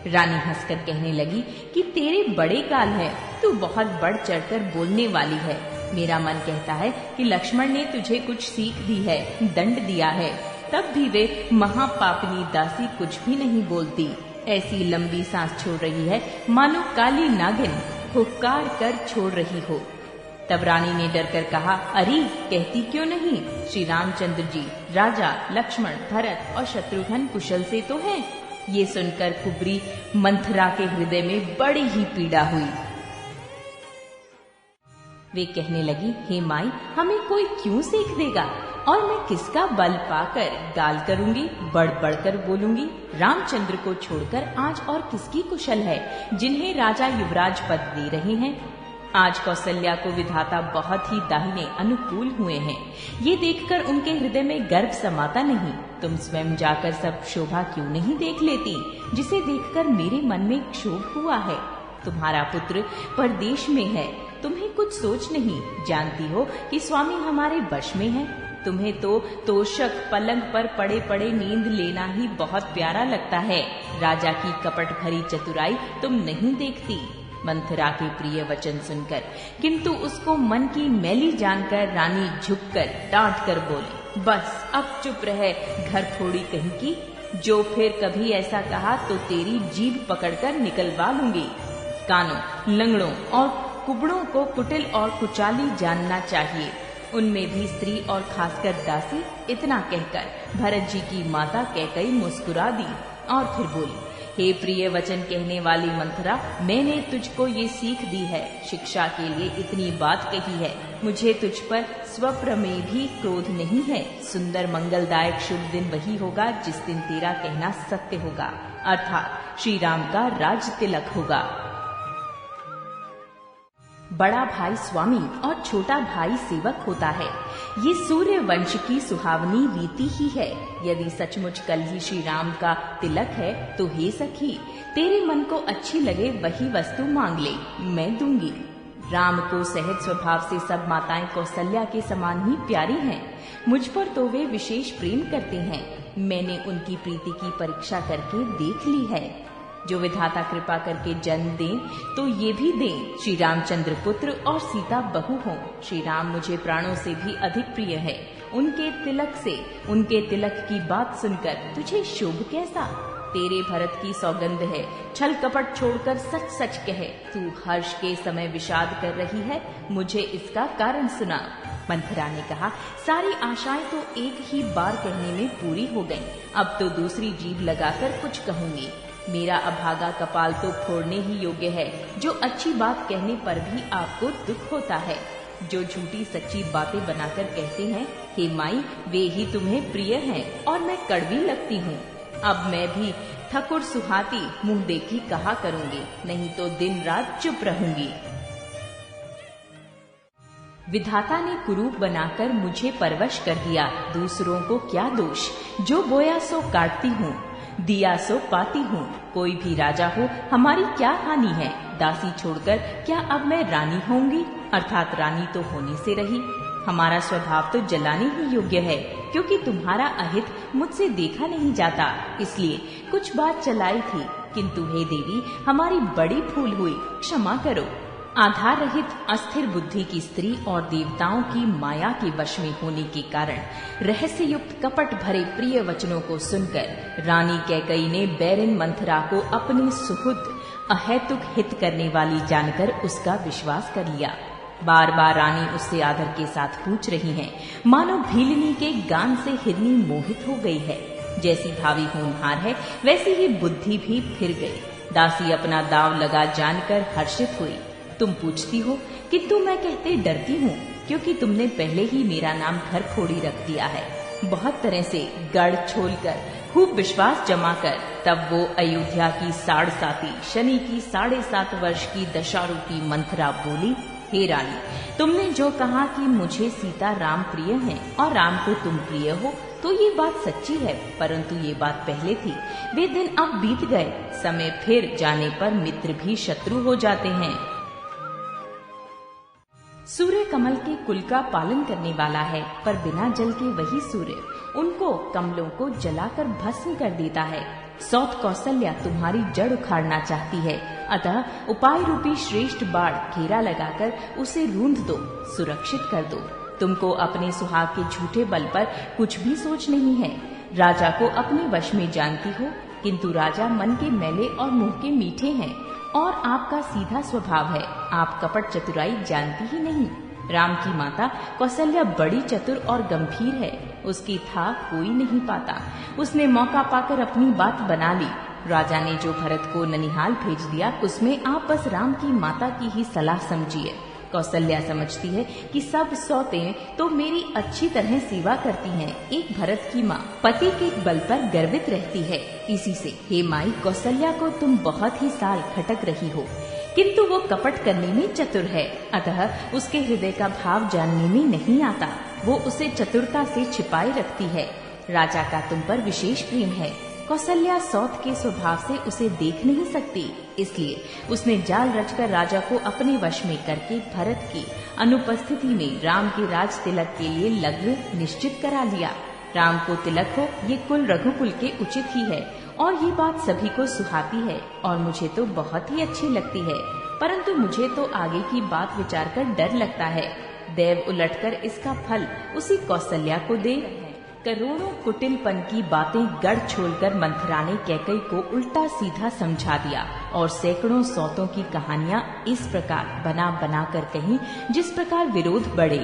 [SPEAKER 1] रानी हंसकर कहने लगी कि तेरे बड़े गाल है, तू बहुत बढ़ चढ़कर बोलने वाली है। मेरा मन कहता है कि लक्ष्मण ने तुझे कुछ सीख दी है, दंड दिया है, तब भी वे महापापनी दासी कुछ भी नहीं बोलती। ऐसी लंबी सांस छोड़ रही है मानो काली नागिन हुक्कार कर छोड़ रही हो। तब रानी ने डरकर कहा, अरे कहती क्यों नहीं? श्री रामचंद्र जी, राजा लक्ष्मण, भरत और शत्रुघ्न कुशल से तो हैं। ये सुनकर कुबरी मंथरा के हृदय में बड़ी ही पीड़ा हुई। वे कहने लगी, हे माई, हमें कोई क्यों सीख देगा और मैं किसका बल पाकर गाल करूंगी, बढ़ बढ़कर बोलूंगी। रामचंद्र को छोड़कर आज और किसकी कुशल है जिन्हें राजा युवराज पद दे रहे हैं। आज कौशल्या को विधाता बहुत ही दाहिने अनुकूल हुए हैं। ये देखकर उनके हृदय में गर्व समाता नहीं। तुम स्वयं जाकर सब शोभा क्यों नहीं देख लेती, जिसे देखकर मेरे मन में क्षोभ हुआ है। तुम्हारा पुत्र परदेश में है, तुम्हें कुछ सोच नहीं। जानती हो कि स्वामी हमारे वश में है। तुम्हें तो तोशक पलंग पर पड़े पड़े नींद लेना ही बहुत प्यारा लगता है। राजा की कपट भरी चतुराई तुम नहीं देखती। मंथरा के प्रिय वचन सुनकर किंतु उसको मन की मैली जानकर रानी झुककर डांट कर बोली, बस अब चुप रहे, घर थोड़ी कहीं की। जो फिर कभी ऐसा कहा तो तेरी जीभ पकड़कर निकलवा लूंगी। कानों, लंगड़ों और कुबड़ों को कुटिल और कुचाली जानना चाहिए, उनमें भी स्त्री और खासकर दासी। इतना कहकर भरत जी की माता कैकई मुस्कुरा दी और फिर बोली, हे प्रिय वचन कहने वाली मंथरा, मैंने तुझको ये सीख दी है, शिक्षा के लिए इतनी बात कही है। मुझे तुझ पर स्वप्र में भी क्रोध नहीं है। सुंदर मंगलदायक शुभ दिन वही होगा जिस दिन तेरा कहना सत्य होगा, अर्थात श्री राम का राज तिलक होगा। बड़ा भाई स्वामी और छोटा भाई सेवक होता है, ये सूर्य वंश की सुहावनी रीति ही है। यदि सचमुच कल ही श्री राम का तिलक है तो हे सखी, तेरे मन को अच्छी लगे वही वस्तु मांग ले, मैं दूंगी। राम को सहज स्वभाव से सब माताएं कौशल्या के समान ही प्यारी हैं। मुझ पर तो वे विशेष प्रेम करते हैं। मैंने उनकी प्रीति की परीक्षा करके देख ली है। जो विधाता कृपा करके जन्म दें तो ये भी दें, श्री रामचंद्र पुत्र और सीता बहू हों। श्री राम मुझे प्राणों से भी अधिक प्रिय है। उनके तिलक की बात सुनकर तुझे शोभ कैसा? तेरे भरत की सौगंध है, छल कपट छोड़कर सच सच कहे, तू हर्ष के समय विषाद कर रही है, मुझे इसका कारण सुना। मंथरा ने कहा, सारी आशाएं तो एक ही बार कहने में पूरी हो गईं, अब तो दूसरी जीभ लगाकर कुछ कहूंगी। मेरा अभागा कपाल तो फोड़ने ही योग्य है, जो अच्छी बात कहने पर भी आपको दुख होता है। जो झूठी सच्ची बातें बनाकर कहते हैं, हे माई, वे ही तुम्हें प्रिय हैं और मैं कड़वी लगती हूँ। अब मैं भी ठकुर सुहाती मुंह देखी कहा करूंगी, नहीं तो दिन रात चुप रहूंगी। विधाता ने कुरूप बनाकर मुझे परवश कर दिया, दूसरों को क्या दोष? जो बोया सो काटती हूँ, दिया सो पाती हूँ। कोई भी राजा हो, हमारी क्या हानि है? दासी छोड़कर क्या अब मैं रानी होंगी? अर्थात रानी तो होने से रही। हमारा स्वभाव तो जलाने ही योग्य है, क्योंकि तुम्हारा अहित मुझसे देखा नहीं जाता, इसलिए कुछ बात चलाई थी, किंतु हे देवी, हमारी बड़ी भूल हुई, क्षमा करो। आधार रहित अस्थिर बुद्धि की स्त्री और देवताओं की माया के वश में होने के कारण रहस्य युक्त कपट भरे प्रिय वचनों को सुनकर रानी कैकई ने बैरिन मंथरा को अपनी सुहृद अहेतुक हित करने वाली जानकर उसका विश्वास कर लिया। बार बार रानी उससे आदर के साथ पूछ रही है, मानो भीलनी के गान से हिरनी मोहित हो गई है। जैसी भावी होनहार है, वैसी ही बुद्धि भी फिर गई। दासी अपना दाव लगा जानकर हर्षित हुई। तुम पूछती हो, किंतु मैं कहते डरती हूँ, क्योंकि तुमने पहले ही मेरा नाम घर फोड़ी रख दिया है। बहुत तरह से गढ़ छोलकर खूब विश्वास जमा कर तब वो अयोध्या की 7.5 शनि की 7.5 वर्ष की दशा रूपी मंथरा बोली, हे रानी, तुमने जो कहा कि मुझे सीता राम प्रिय हैं और राम को तुम प्रिय हो, तो ये बात सच्ची है, परंतु ये बात पहले थी। वे दिन अब बीत गए। समय फिर जाने पर मित्र भी शत्रु हो जाते हैं। सूर्य कमल के कुल का पालन करने वाला है, पर बिना जल के वही सूर्य उनको कमलों को जलाकर भस्म कर देता है। सौत कौशल्या तुम्हारी जड़ उखाड़ना चाहती है, अतः उपाय रूपी श्रेष्ठ बाण घेरा लगाकर उसे रूंध दो, सुरक्षित कर दो। तुमको अपने सुहाग के झूठे बल पर कुछ भी सोच नहीं है। राजा को अपने वश में जानती हो, किंतु राजा मन के मैले और मुंह के मीठे हैं, और आपका सीधा स्वभाव है। आप कपट चतुराई जानती ही नहीं। राम की माता कौशल्या बड़ी चतुर और गंभीर है, उसकी था कोई नहीं पाता। उसने मौका पाकर अपनी बात बना ली। राजा ने जो भरत को ननिहाल भेज दिया, उसमें आप बस राम की माता की ही सलाह समझिए। कौशल्या समझती है कि सब सौतें तो मेरी अच्छी तरह सेवा करती हैं। एक भरत की माँ पति के बल पर गर्वित रहती है। इसी से हे माई, कौशल्या को तुम बहुत ही साल खटक रही हो, किंतु वो कपट करने में चतुर है, अतः उसके हृदय का भाव जानने में नहीं आता। वो उसे चतुरता से छिपाए रखती है। राजा का तुम पर विशेष प्रेम है। कौशल्या सौत के स्वभाव से उसे देख नहीं सकती, इसलिए उसने जाल रचकर राजा को अपने वश में करके भरत की अनुपस्थिति में राम के राज तिलक के लिए लग्न निश्चित करा लिया। राम को तिलक हो, ये कुल रघुकुल के उचित ही है, और ये बात सभी को सुहाती है, और मुझे तो बहुत ही अच्छी लगती है। परंतु मुझे तो आगे की बात विचार कर डर लगता है। देव उलटकर इसका फल उसी कौशल्या को दे। करोड़ों कुटिलपन की बातें गढ़ छोड़कर मंथरा ने कैकई को उल्टा सीधा समझा दिया, और सैकड़ों सौतों की कहानियां इस प्रकार बना बना कर कहीं, जिस प्रकार विरोध बढ़े।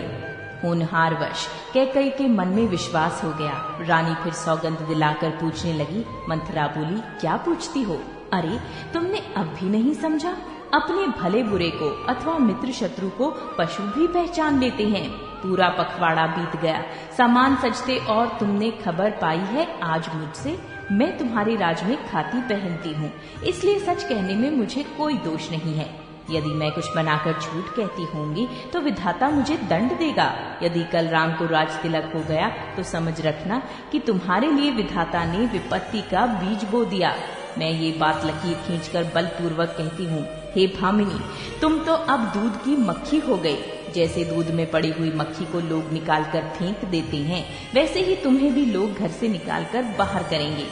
[SPEAKER 1] होनहार वश कैकई के मन में विश्वास हो गया। रानी फिर सौगंध दिलाकर पूछने लगी। मंथरा बोली, क्या पूछती हो? अरे तुमने अब भी नहीं समझा? अपने भले बुरे को अथवा मित्र शत्रु को पशु भी पहचान लेते हैं। पूरा पखवाड़ा बीत गया, सामान सजते और तुमने खबर पाई है आज मुझसे। मैं तुम्हारे राज में खाती पहनती हूँ, इसलिए सच कहने में मुझे कोई दोष नहीं है। यदि मैं कुछ बनाकर झूठ कहती होंगी तो विधाता मुझे दंड देगा। यदि कल राम को राज तिलक हो गया तो समझ रखना कि तुम्हारे लिए विधाता ने विपत्ति का बीज बो दिया। मैं ये बात लकीर खींचकर बलपूर्वक कहती हूँ, हे भामिनी, तुम तो अब दूध की मक्खी हो गई। जैसे दूध में पड़ी हुई मक्खी को लोग निकालकर फेंक देते हैं, वैसे ही तुम्हें भी लोग घर से निकालकर बाहर करेंगे।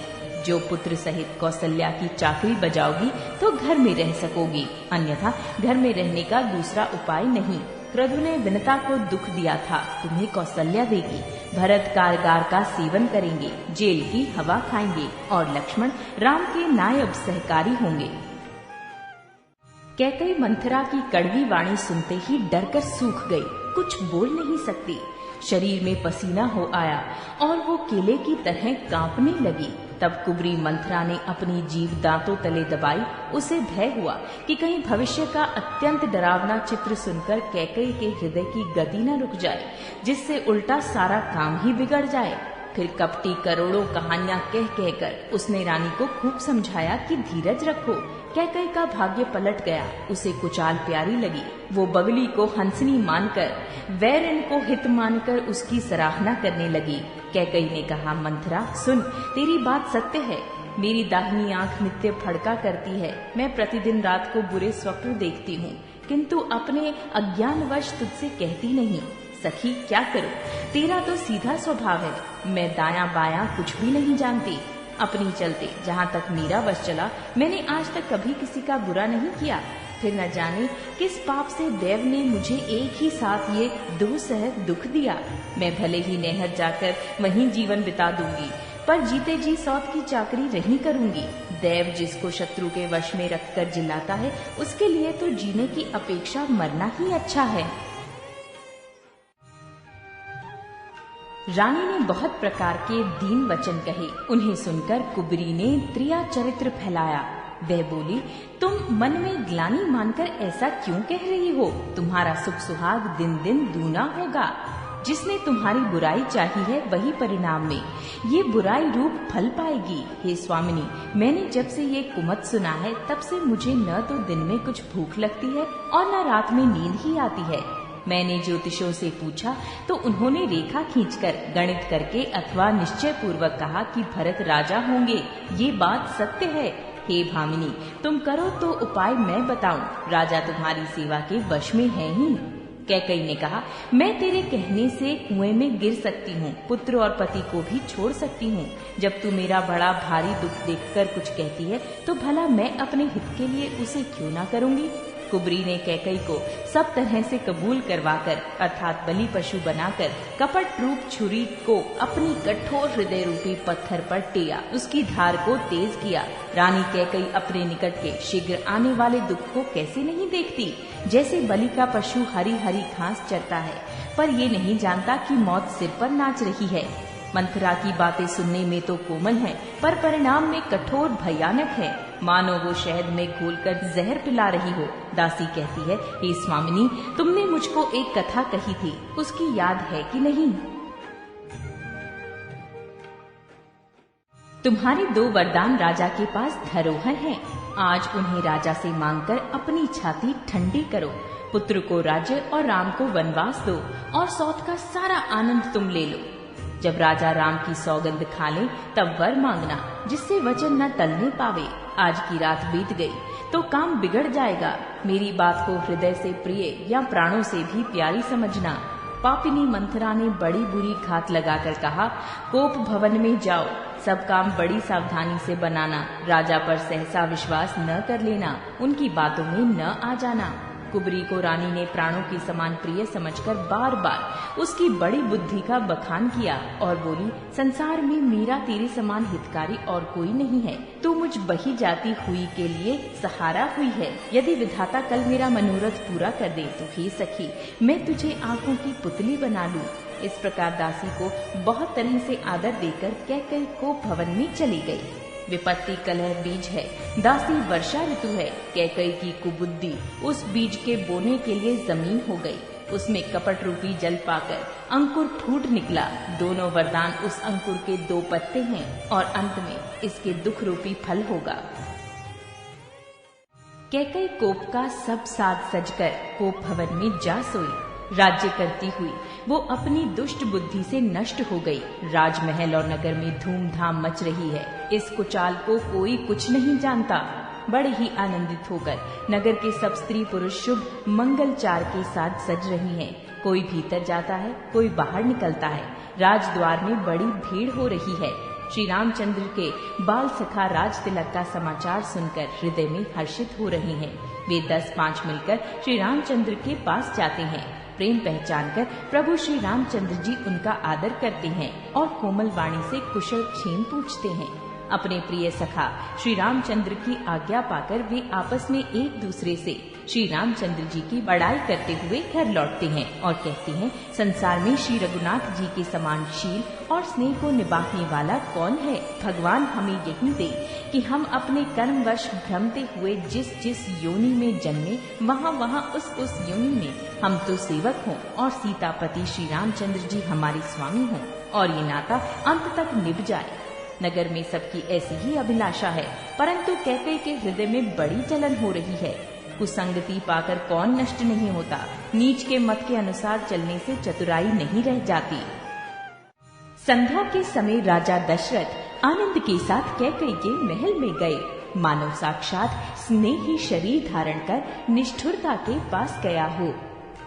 [SPEAKER 1] जो पुत्र सहित कौशल्या की चाकरी बजाओगी तो घर में रह सकोगी, अन्यथा घर में रहने का दूसरा उपाय नहीं। क्रतु ने विनता को दुख दिया था, तुम्हें कौशल्या देगी। भरत कारगार का सेवन करेंगे, जेल की हवा खाएंगे और लक्ष्मण राम के नायब सहकारी होंगे। कैकई मंथरा की कड़वी वाणी सुनते ही डरकर सूख गई, कुछ बोल नहीं सकती। शरीर में पसीना हो आया और वो केले की तरह कांपने लगी। तब कुबरी मंथरा ने अपनी जीभ दांतों तले दबाई। उसे भय हुआ कि कहीं भविष्य का अत्यंत डरावना चित्र सुनकर कैकई के हृदय की गति न रुक जाए, जिससे उल्टा सारा काम ही बिगड़ जाए। फिर कपटी करोड़ों कहानियां कह कहकर उसने रानी को खूब समझाया कि धीरज रखो। कैकई का भाग्य पलट गया, उसे कुचाल प्यारी लगी। वो बगली को हंसनी मानकर, वैरिन को हित मानकर उसकी सराहना करने लगी। कैकई ने कहा, मंथरा सुन, तेरी बात सत्य है। मेरी दाहिनी आंख नित्य फड़का करती है। मैं प्रतिदिन रात को बुरे स्वप्न देखती हूँ, किंतु अपने अज्ञानवश तुझसे कहती नहीं। सखी क्या करूं, तेरा तो सीधा स्वभाव है। मैं दायां बायां कुछ भी नहीं जानती। अपनी चलते जहाँ तक मेरा वश चला, मैंने आज तक कभी किसी का बुरा नहीं किया। फिर न जाने किस पाप से देव ने मुझे एक ही साथ ये दुस्सह दुख दिया। मैं भले ही नहर जाकर वहीं जीवन बिता दूंगी, पर जीते जी सौत की चाकरी नहीं करूंगी। देव जिसको शत्रु के वश में रखकर जिलाता है, उसके लिए तो जीने की अपेक्षा मरना ही अच्छा है। रानी ने बहुत प्रकार के दीन वचन कहे। उन्हें सुनकर कुबरी ने त्रिया चरित्र फैलाया। वह बोली, तुम मन में ग्लानि मानकर ऐसा क्यों कह रही हो? तुम्हारा सुख सुहाग दिन दिन दूना होगा। जिसने तुम्हारी बुराई चाही है, वही परिणाम में ये बुराई रूप फल पाएगी। हे स्वामिनी, मैंने जब से ये कुमत सुना है, तब से मुझे न तो दिन में कुछ भूख लगती है और न रात में नींद ही आती है। मैंने ज्योतिषों से पूछा तो उन्होंने रेखा खींचकर, गणित करके अथवा निश्चय पूर्वक कहा कि भरत राजा होंगे। ये बात सत्य है। हे भामिनी, तुम करो तो उपाय मैं बताऊं। राजा तुम्हारी सेवा के वश में है ही। कैकई ने कहा, मैं तेरे कहने से कुएं में गिर सकती हूँ, पुत्र और पति को भी छोड़ सकती हूँ। जब तू मेरा बड़ा भारी दुख देखकर कुछ कहती है, तो भला मैं अपने हित के लिए उसे क्यों ना करूँगी। कुबरी ने कैकई को सब तरह से कबूल करवाकर, अर्थात बलि पशु बनाकर, कपट रूप छुरी को अपनी कठोर हृदय रूपी पत्थर पर टेया, उसकी धार को तेज किया। रानी कैकई अपने निकट के शीघ्र आने वाले दुख को कैसे नहीं देखती। जैसे बलि का पशु हरी हरी घास चरता है, पर ये नहीं जानता कि मौत सिर पर नाच रही है। मंथरा की बातें सुनने में तो कोमल है, पर परिणाम में कठोर भयानक है। मानो वो शहद में घोलकर जहर पिला रही हो। दासी कहती है, हे स्वामिनी, तुमने मुझको एक कथा कही थी, उसकी याद है कि नहीं? तुम्हारे 2 वरदान राजा के पास धरोहर हैं। आज उन्हें राजा से मांगकर अपनी छाती ठंडी करो। पुत्र को राज्य और राम को वनवास दो और सौत का सारा आनंद तुम ले लो। जब राजा राम की सौगंध खा ले, तब वर मांगना, जिससे वचन न टलने पावे। आज की रात बीत गई तो काम बिगड़ जाएगा। मेरी बात को हृदय से प्रिय या प्राणों से भी प्यारी समझना। पापिनी मंथरा ने बड़ी बुरी घात लगाकर कहा, कोप भवन में जाओ, सब काम बड़ी सावधानी से बनाना। राजा पर सहसा विश्वास न कर लेना, उनकी बातों में न आ जाना। कुबरी को रानी ने प्राणों की समान प्रिय समझकर बार बार उसकी बड़ी बुद्धि का बखान किया और बोली, संसार में मेरा तेरे समान हितकारी और कोई नहीं है। तू मुझ बही जाती हुई के लिए सहारा हुई है। यदि विधाता कल मेरा मनोरथ पूरा कर दे तो हे सखी, मैं तुझे आंखों की पुतली बना लूं। इस प्रकार दासी को बहुत तरह से आदर देकर कैकई को भवन में चली गई। विपत्ति कलह बीज है, दासी वर्षा ऋतु है। कैकई की कुबुद्धि उस बीज के बोने के लिए जमीन हो गई। उसमें कपट रूपी जल पाकर अंकुर फूट निकला। दोनों वरदान उस अंकुर के 2 पत्ते हैं और अंत में इसके दुख रूपी फल होगा। कैकई कोप का सब साज सजकर कोप भवन में जा सोई। राज्य करती हुई वो अपनी दुष्ट बुद्धि से नष्ट हो गई। राजमहल और नगर में धूमधाम मच रही है। इस कुचाल को कोई कुछ नहीं जानता। बड़े ही आनंदित होकर नगर के सब स्त्री पुरुष शुभ मंगलचार के साथ सज रही हैं। कोई भीतर जाता है, कोई बाहर निकलता है। राजद्वार में बड़ी भीड़ हो रही है। श्री रामचंद्र के बाल सखा राज तिलक का समाचार सुनकर हृदय में हर्षित हो रहे हैं। वे 10-5 मिलकर श्री रामचंद्र के पास जाते हैं। प्रेम पहचान कर प्रभु श्री रामचंद्र जी उनका आदर करते हैं और कोमल वाणी से कुशल क्षेम पूछते हैं। अपने प्रिय सखा श्री रामचंद्र की आज्ञा पाकर वे आपस में एक दूसरे से श्री रामचंद्र जी की बड़ाई करते हुए घर लौटते हैं और कहते हैं, संसार में श्री रघुनाथ जी के समान शील और स्नेह को निभाने वाला कौन है। भगवान हमें यही दे कि हम अपने कर्मवश भ्रमते हुए जिस जिस योनि में जन्मे वहाँ उस योनि में हम तो सेवक हों और सीतापति श्री रामचंद्र जी हमारे स्वामी हों और ये नाता अंत तक निभ जाए। नगर में सबकी ऐसी ही अभिलाषा है, परंतु कैकई के हृदय में बड़ी जलन हो रही है। कुसंगति पाकर कौन नष्ट नहीं होता। नीच के मत के अनुसार चलने से चतुराई नहीं रह जाती। संध्या के समय राजा दशरथ आनंद के साथ कैकई के महल में गए। मानो साक्षात स्नेही शरीर धारण कर निष्ठुरता के पास गया हो।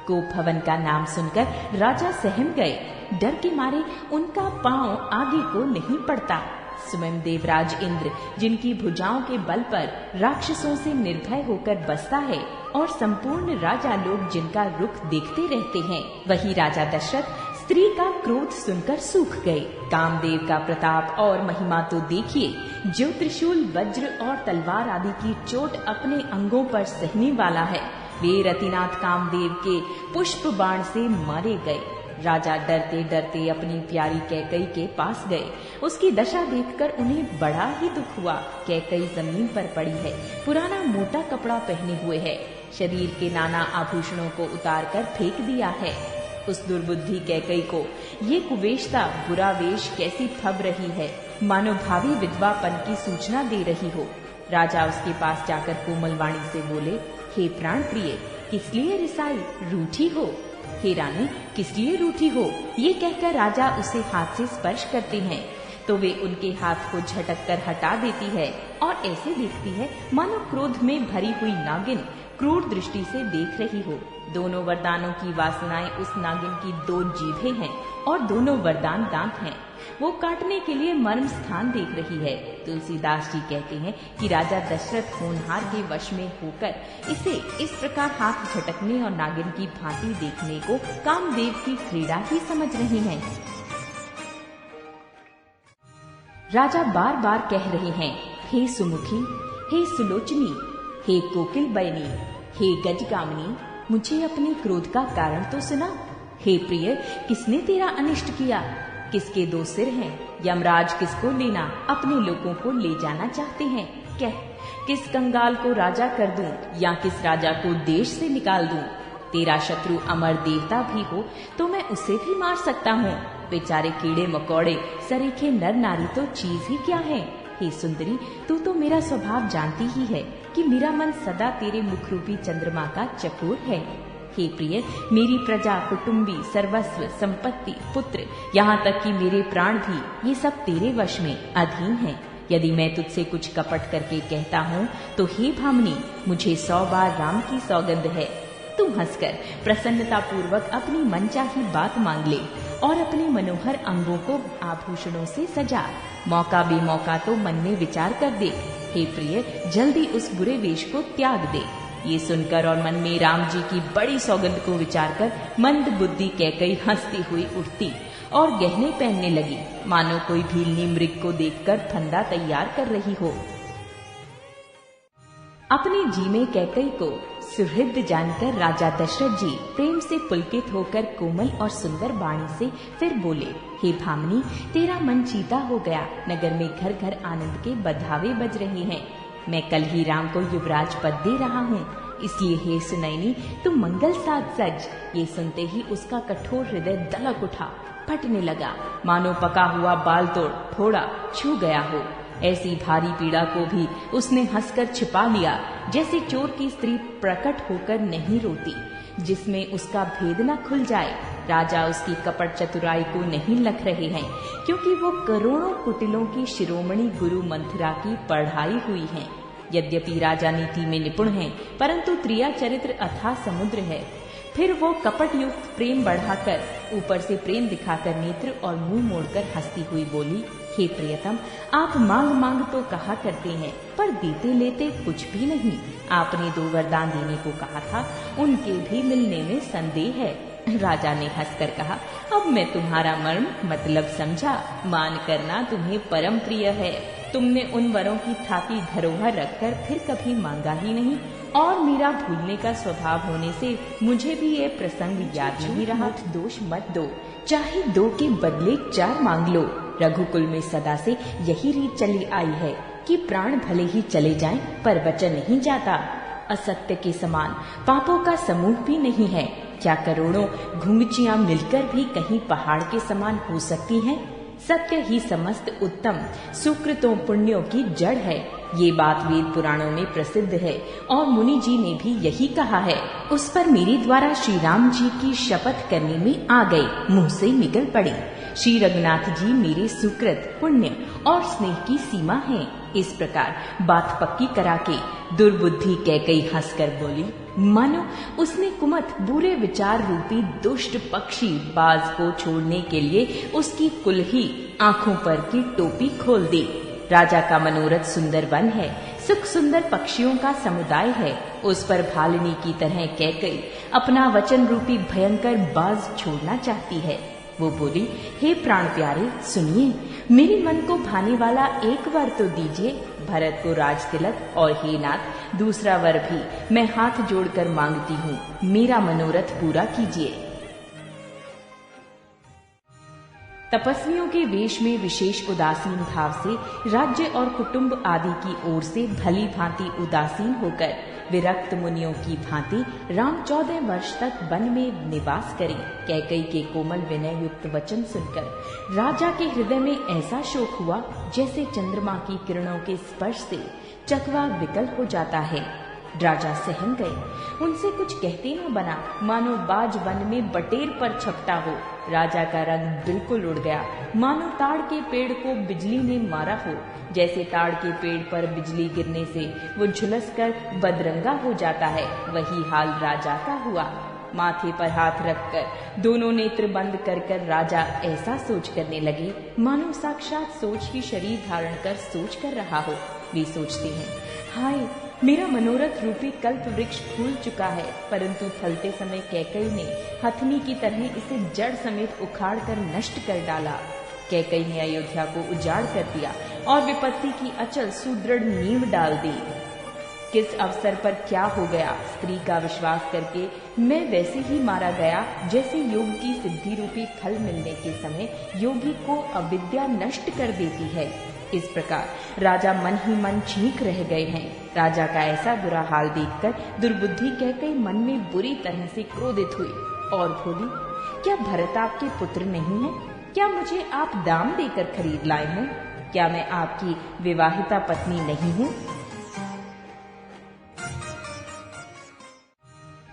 [SPEAKER 1] कोप भवन का नाम सुनकर राजा सहम गए। डर के मारे उनका पांव आगे को नहीं पड़ता। स्वयं देवराज इंद्र जिनकी भुजाओं के बल पर राक्षसों से निर्भय होकर बसता है और संपूर्ण राजा लोग जिनका रुख देखते रहते हैं, वही राजा दशरथ स्त्री का क्रोध सुनकर सूख गए। कामदेव का प्रताप और महिमा तो देखिए, जो त्रिशूल वज्र और तलवार आदि की चोट अपने अंगों पर सहने वाला है, वे रतिनाथ कामदेव के पुष्प बाण से मारे गए। राजा डरते डरते अपनी प्यारी कैकई के पास गए। उसकी दशा देखकर उन्हें बड़ा ही दुख हुआ। कैकई जमीन पर पड़ी है, पुराना मोटा कपड़ा पहने हुए है, शरीर के नाना आभूषणों को उतार कर फेंक दिया है। उस दुर्बुद्धि कैकई को ये कुवेशता बुरा वेश कैसी फब रही है, मानो भावी विधवापन की सूचना दे रही हो। राजा उसके पास जाकर कोमल वाणी से बोले, हे प्राण प्रिय, किस लिए रिसाई, रूठी हो? हे रानी, किस लिए रूठी हो? ये कहकर राजा उसे हाथ से स्पर्श करते हैं तो वे उनके हाथ को झटक कर हटा देती है और ऐसे देखती है मानो क्रोध में भरी हुई नागिन क्रूर दृष्टि से देख रही हो। दोनों वरदानों की वासनाएं उस नागिन की 2 जीभें हैं और दोनों वरदान दांत हैं। वो काटने के लिए मर्म स्थान देख रही है। तुलसीदास जी कहते हैं कि राजा दशरथ होनहार के वश में होकर इसे इस प्रकार हाथ झटकने और नागिन की भांति देखने को कामदेव की क्रीड़ा ही समझ रहे हैं। राजा बार बार कह रहे हैं, हे सुमुखी, हे सुलोचनी, हे कोकिल बयनी, हे गजगामिनी, मुझे अपने क्रोध का कारण तो सुना। हे प्रिय, किसने तेरा अनिष्ट किया? किसके 2 सिर हैं? यमराज किसको लेना अपने लोगों को ले जाना चाहते हैं? कह, किस कंगाल को राजा कर दूं या किस राजा को देश से निकाल दूं? तेरा शत्रु अमर देवता भी हो तो मैं उसे भी मार सकता हूँ। बेचारे कीड़े मकोड़े सरीखे नर नारी तो चीज ही क्या है। हे सुंदरी, तू तो मेरा स्वभाव जानती ही है कि मेरा मन सदा तेरे मुख रूपी चंद्रमा का चकोर है। हे प्रिय, मेरी प्रजा, कुटुंबी, सर्वस्व, संपत्ति, पुत्र, यहाँ तक कि मेरे प्राण भी, ये सब तेरे वश में अधीन हैं। यदि मैं तुझसे कुछ कपट करके कहता हूँ तो हे भामिनी, मुझे 100 बार राम की सौगंध है। तू हंसकर प्रसन्नता पूर्वक अपनी मनचाही बात मांग ले और अपने मनोहर अंगों को आभूषणों से सजा। मौका बेमौका तो मन में विचार कर दे। हे प्रिय, जल्दी उस बुरे वेश को त्याग दे। ये सुनकर और मन में राम जी की बड़ी सौगंध को विचार कर मंद बुद्धि कैकई हंसती हुई उठती और गहने पहनने लगी, मानो कोई भीलनी मृग को देखकर फंदा तैयार कर रही हो। अपने जी में कैकई को सुहृद जानकर राजा दशरथ जी प्रेम से पुलकित होकर कोमल और सुंदर वाणी से फिर बोले, हे भामिनी, तेरा मन चीता हो गया। नगर में घर घर आनंद के बधावे बज रहे हैं। मैं कल ही राम को युवराज पद दे रहा हूँ, इसलिए हे सुनैनी, तुम मंगल साथ सज। ये सुनते ही उसका कठोर हृदय दलक उठा, फटने लगा, मानो पका हुआ बाल तोड़ थोड़ा छू गया हो। ऐसी भारी पीड़ा को भी उसने हंसकर छिपा लिया, जैसे चोर की स्त्री प्रकट होकर नहीं रोती, जिसमें उसका भेद न खुल जाए। राजा उसकी कपट चतुराई को नहीं लख रहे हैं, क्योंकि वो करोड़ों कुटिलों की शिरोमणि गुरु मंथरा की पढ़ाई हुई है। यद्यपि राजा नीति में निपुण है, परंतु त्रिया चरित्र अथाह समुद्र है। फिर वो कपट युक्त प्रेम बढ़ाकर, ऊपर से प्रेम दिखाकर नेत्र और मुंह मोड़कर हंसती हुई बोली, हे प्रियतम, आप मांग मांग तो कहा करते हैं, पर देते लेते कुछ भी नहीं। आपने 2 वरदान देने को कहा था, उनके भी मिलने में संदेह है। राजा ने हंसकर कहा, अब मैं तुम्हारा मर्म मतलब समझा। मान करना तुम्हें परम प्रिय है। तुमने उन वरों की थाती धरोहर रखकर फिर कभी मांगा ही नहीं, और मेरा भूलने का स्वभाव होने से मुझे भी ये प्रसंग याद नहीं रहा। दोष मत दो, चाहे 2 के बदले 4 मांग लो। रघुकुल में सदा से यही रीत चली आई है कि प्राण भले ही चले जाएं, पर वचन नहीं जाता। असत्य के समान पापों का समूह भी नहीं है। क्या करोड़ों घुंघचियां मिलकर भी कहीं पहाड़ के समान हो सकती हैं? सत्य ही समस्त उत्तम सुकृतों पुण्यों की जड़ है। ये बात वेद पुराणों में प्रसिद्ध है, और मुनि जी ने भी यही कहा है। उस पर मेरे द्वारा श्री राम जी की शपथ करने में आ गए, मुंह से निकल पड़ी। श्री रघुनाथ जी मेरे सुकृत, पुण्य और स्नेह की सीमा हैं। इस प्रकार बात पक्की करा के दुर्बुद्धि कैकई हंसकर बोली, मानो उसने कुमत बुरे विचार रूपी दुष्ट पक्षी बाज को छोड़ने के लिए उसकी कुल ही आंखों पर की टोपी खोल दी। राजा का मनोरथ सुंदर वन है, सुख सुंदर पक्षियों का समुदाय है। उस पर भालिनी की तरह कैकई अपना वचन रूपी भयंकर बाज छोड़ना चाहती है। वो बोली, हे प्राण प्यारे, सुनिए, मेरे मन को भाने वाला एक वर तो दीजिए। भरत को राज तिलक, और हे नाथ, दूसरा वर भी मैं हाथ जोड़कर मांगती हूँ, मेरा मनोरथ पूरा कीजिए। तपस्वियों के वेश में विशेष उदासीन भाव से, राज्य और कुटुंब आदि की ओर से भली भांति उदासीन होकर, विरक्त मुनियों की भांति राम 14 वर्ष तक वन में निवास करें। कैकई के कोमल विनय युक्त वचन सुनकर राजा के हृदय में ऐसा शोक हुआ, जैसे चंद्रमा की किरणों के स्पर्श से चकवा विकल हो जाता है। राजा सहम गए, उनसे कुछ कहते न बना, मानो बाज वन में बटेर पर छपटा हो। राजा का रंग बिल्कुल उड़ गया, मानो ताड़ के पेड़ को बिजली ने मारा हो। जैसे ताड़ के पेड़ पर बिजली गिरने से वो झुलसकर बदरंगा हो जाता है, वही हाल राजा का हुआ। माथे पर हाथ रखकर दोनों नेत्र बंद कर कर राजा ऐसा सोच करने लगे, मानो साक्षात सोच ही शरीर धारण कर सोच कर रहा हो। वे सोचते हैं, हाय, मेरा मनोरथ रूपी कल्प वृक्ष फूल चुका है, परंतु फलते समय कैकई ने हथनी की तरह इसे जड़ समेत उखाड़ कर नष्ट कर डाला। कैकई ने अयोध्या को उजाड़ कर दिया और विपत्ति की अचल सुदृढ़ नींव डाल दी। किस अवसर पर क्या हो गया, स्त्री का विश्वास करके मैं वैसे ही मारा गया, जैसे योग की सिद्धि रूपी फल मिलने के समय योगी को अविद्या नष्ट कर देती है। इस प्रकार राजा मन ही मन चीख रह गए हैं। राजा का ऐसा बुरा हाल देखकर दुर्बुद्धि कैकई मन में बुरी तरह से क्रोधित हुई और बोली, क्या भरत आपके पुत्र नहीं है? क्या मुझे आप दाम देकर खरीद लाए हैं? क्या मैं आपकी विवाहिता पत्नी नहीं हूँ?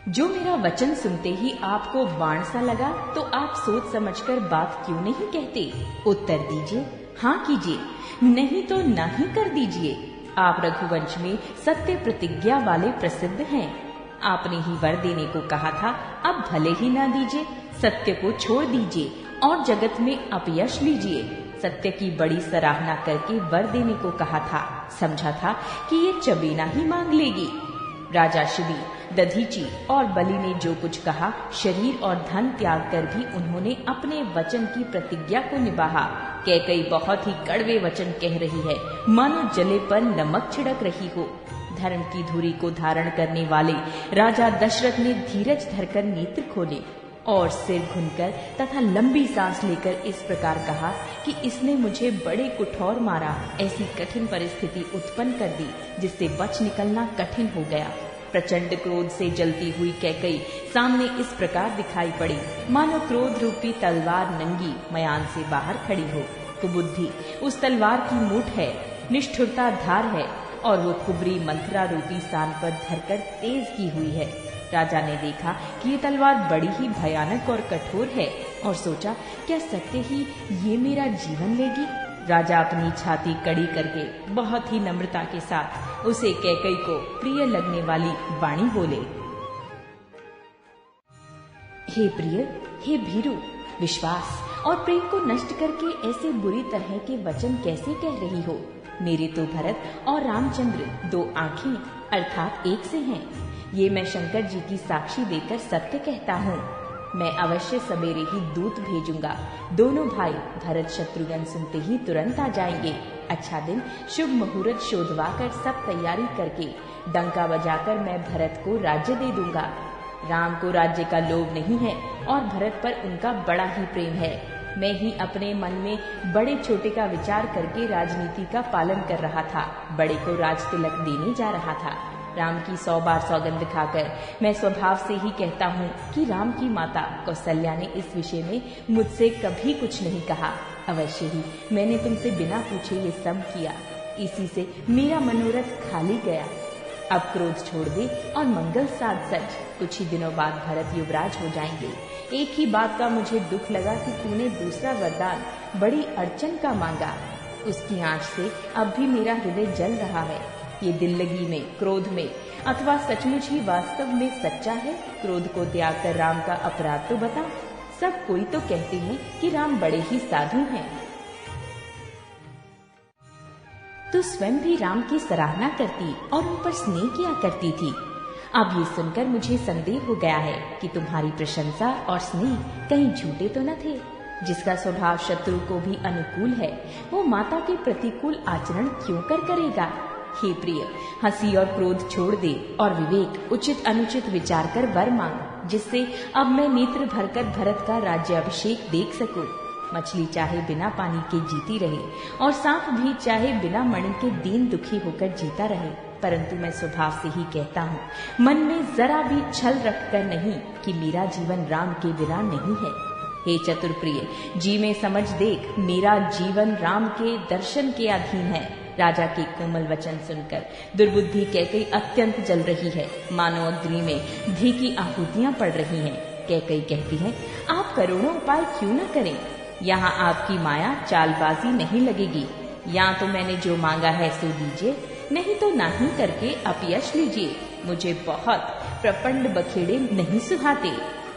[SPEAKER 1] जो मेरा वचन सुनते ही आपको बाण सा लगा, तो आप सोच समझकर बात क्यों नहीं कहते? उत्तर दीजिए, हाँ कीजिए, नहीं तो ना ही कर दीजिए। आप रघुवंश में सत्य प्रतिज्ञा वाले प्रसिद्ध हैं। आपने ही वर देने को कहा था, अब भले ही ना दीजिए, सत्य को छोड़ दीजिए और जगत में अपयश लीजिए। सत्य की बड़ी सराहना करके वर देने को कहा था, समझा था कि ये चबेना ही मांग लेगी। राजा शिवी, दधीची और बलि ने जो कुछ कहा, शरीर और धन त्याग कर भी उन्होंने अपने वचन की प्रतिज्ञा को निभाया। कैकई बहुत ही कड़वे वचन कह रही है, मानो जले पर नमक छिड़क रही हो। धर्म की धुरी को धारण करने वाले राजा दशरथ ने धीरज धरकर नेत्र खोले और सिर घुनकर तथा लंबी सांस लेकर इस प्रकार कहा कि इसने मुझे बड़े कुठौर मारा, ऐसी कठिन परिस्थिति उत्पन्न कर दी जिससे बच निकलना कठिन हो गया। प्रचंड क्रोध से जलती हुई कैकई सामने इस प्रकार दिखाई पड़ी, मानो क्रोध रूपी तलवार नंगी मयान से बाहर खड़ी हो। कुबुद्धि उस तलवार की मूठ है, निष्ठुरता धार है और वो कुबरी मंथरा रूपी सान पर धरकर तेज की हुई है। राजा ने देखा कि ये तलवार बड़ी ही भयानक और कठोर है और सोचा, क्या सत्य ही ये मेरा जीवन लेगी? राजा अपनी छाती कड़ी करके बहुत ही नम्रता के साथ उसे कैकई को प्रिय लगने वाली वाणी बोले। हे प्रिय, हे भीरु, विश्वास और प्रेम को नष्ट करके ऐसे बुरी तरह के वचन कैसे कह रही हो? मेरे तो भरत और रामचंद्र दो आंखें अर्थात एक से हैं। ये मैं शंकर जी की साक्षी देकर सत्य कहता हूँ। मैं अवश्य सवेरे ही दूत भेजूंगा। दोनों भाई भरत शत्रुघ्न सुनते ही तुरंत आ जाएंगे। अच्छा दिन शुभ मुहूर्त शोधवा कर सब तैयारी करके डंका बजाकर मैं भरत को राज्य दे दूंगा। राम को राज्य का लोभ नहीं है और भरत पर उनका बड़ा ही प्रेम है। मैं ही अपने मन में बड़े छोटे का विचार करके राजनीति का पालन कर रहा था, बड़े को राज तिलक देने जा रहा था। राम की 100 बार सौगंध खाकर मैं स्वभाव से ही कहता हूँ कि राम की माता कौशल्या ने इस विषय में मुझसे कभी कुछ नहीं कहा। अवश्य ही मैंने तुमसे बिना पूछे ये सब किया, इसी से मेरा मनोरथ खाली गया। अब क्रोध छोड़ दे और मंगल साध सच। कुछ ही दिनों बाद भरत युवराज हो जाएंगे। एक ही बात का मुझे दुख लगा कि तूने दूसरा वरदान बड़ी अड़चन का मांगा। उसकी आंच से अब भी मेरा हृदय जल रहा है। ये दिल लगी में, क्रोध में अथवा सचमुच ही वास्तव में सच्चा है? क्रोध को त्याग कर राम का अपराध तो बता। सब कोई तो कहते हैं कि राम बड़े ही साधु हैं। तो स्वयं भी राम की सराहना करती और उन पर स्नेह किया करती थी। अब ये सुनकर मुझे संदेह हो गया है कि तुम्हारी प्रशंसा और स्नेह कहीं झूठे तो न थे। जिसका स्वभाव शत्रु को भी अनुकूल है, वो माता के प्रतिकूल आचरण क्यों करेगा? हे प्रिय, हंसी और क्रोध छोड़ दे और विवेक उचित अनुचित विचार कर वर मांग, जिससे अब मैं नेत्र भरकर भरत का राज्य अभिषेक देख सकूं। मछली चाहे बिना पानी के जीती रहे और सांप भी चाहे बिना मणि के दीन दुखी होकर जीता रहे, परंतु मैं स्वभाव से ही कहता हूँ, मन में जरा भी छल रखकर नहीं कि मेरा जीवन राम के बिना नहीं है। हे चतुर प्रिय, जी में समझ देख, मेरा जीवन राम के दर्शन के अधीन है। राजा के कोमल वचन सुनकर दुर्बुद्धि कैकई अत्यंत जल रही है, मानो अग्नि में घी की आहुतियां पड़ रही हैं। कैकई कहती है, आप करोड़ों उपाय क्यों न करें? यहाँ आपकी माया चालबाजी नहीं लगेगी। या तो मैंने जो मांगा है सो दीजिए, नहीं तो नहीं करके अपयश लीजिए। मुझे बहुत प्रपंड बखेड़े नहीं सुहाते।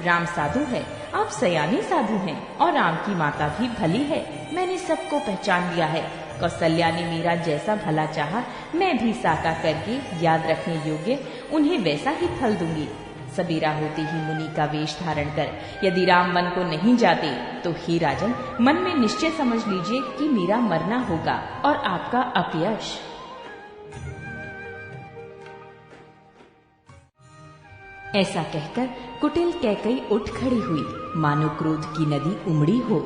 [SPEAKER 1] राम साधु है, आप सयाने साधु हैं और राम की माता भी भली है। मैंने सबको पहचान लिया है। कौशल्या ने मेरा जैसा भला चाहा, मैं भी साका करके याद रखने योग्य उन्हें वैसा ही फल दूंगी। सबेरा होते ही मुनि का वेश धारण कर यदि राम वन को नहीं जाते तो हे राजन, मन में निश्चय समझ लीजिए कि मेरा मरना होगा और आपका अपयश। ऐसा कहकर कुटिल कैकई उठ खड़ी हुई, मानो क्रोध की नदी उमड़ी हो।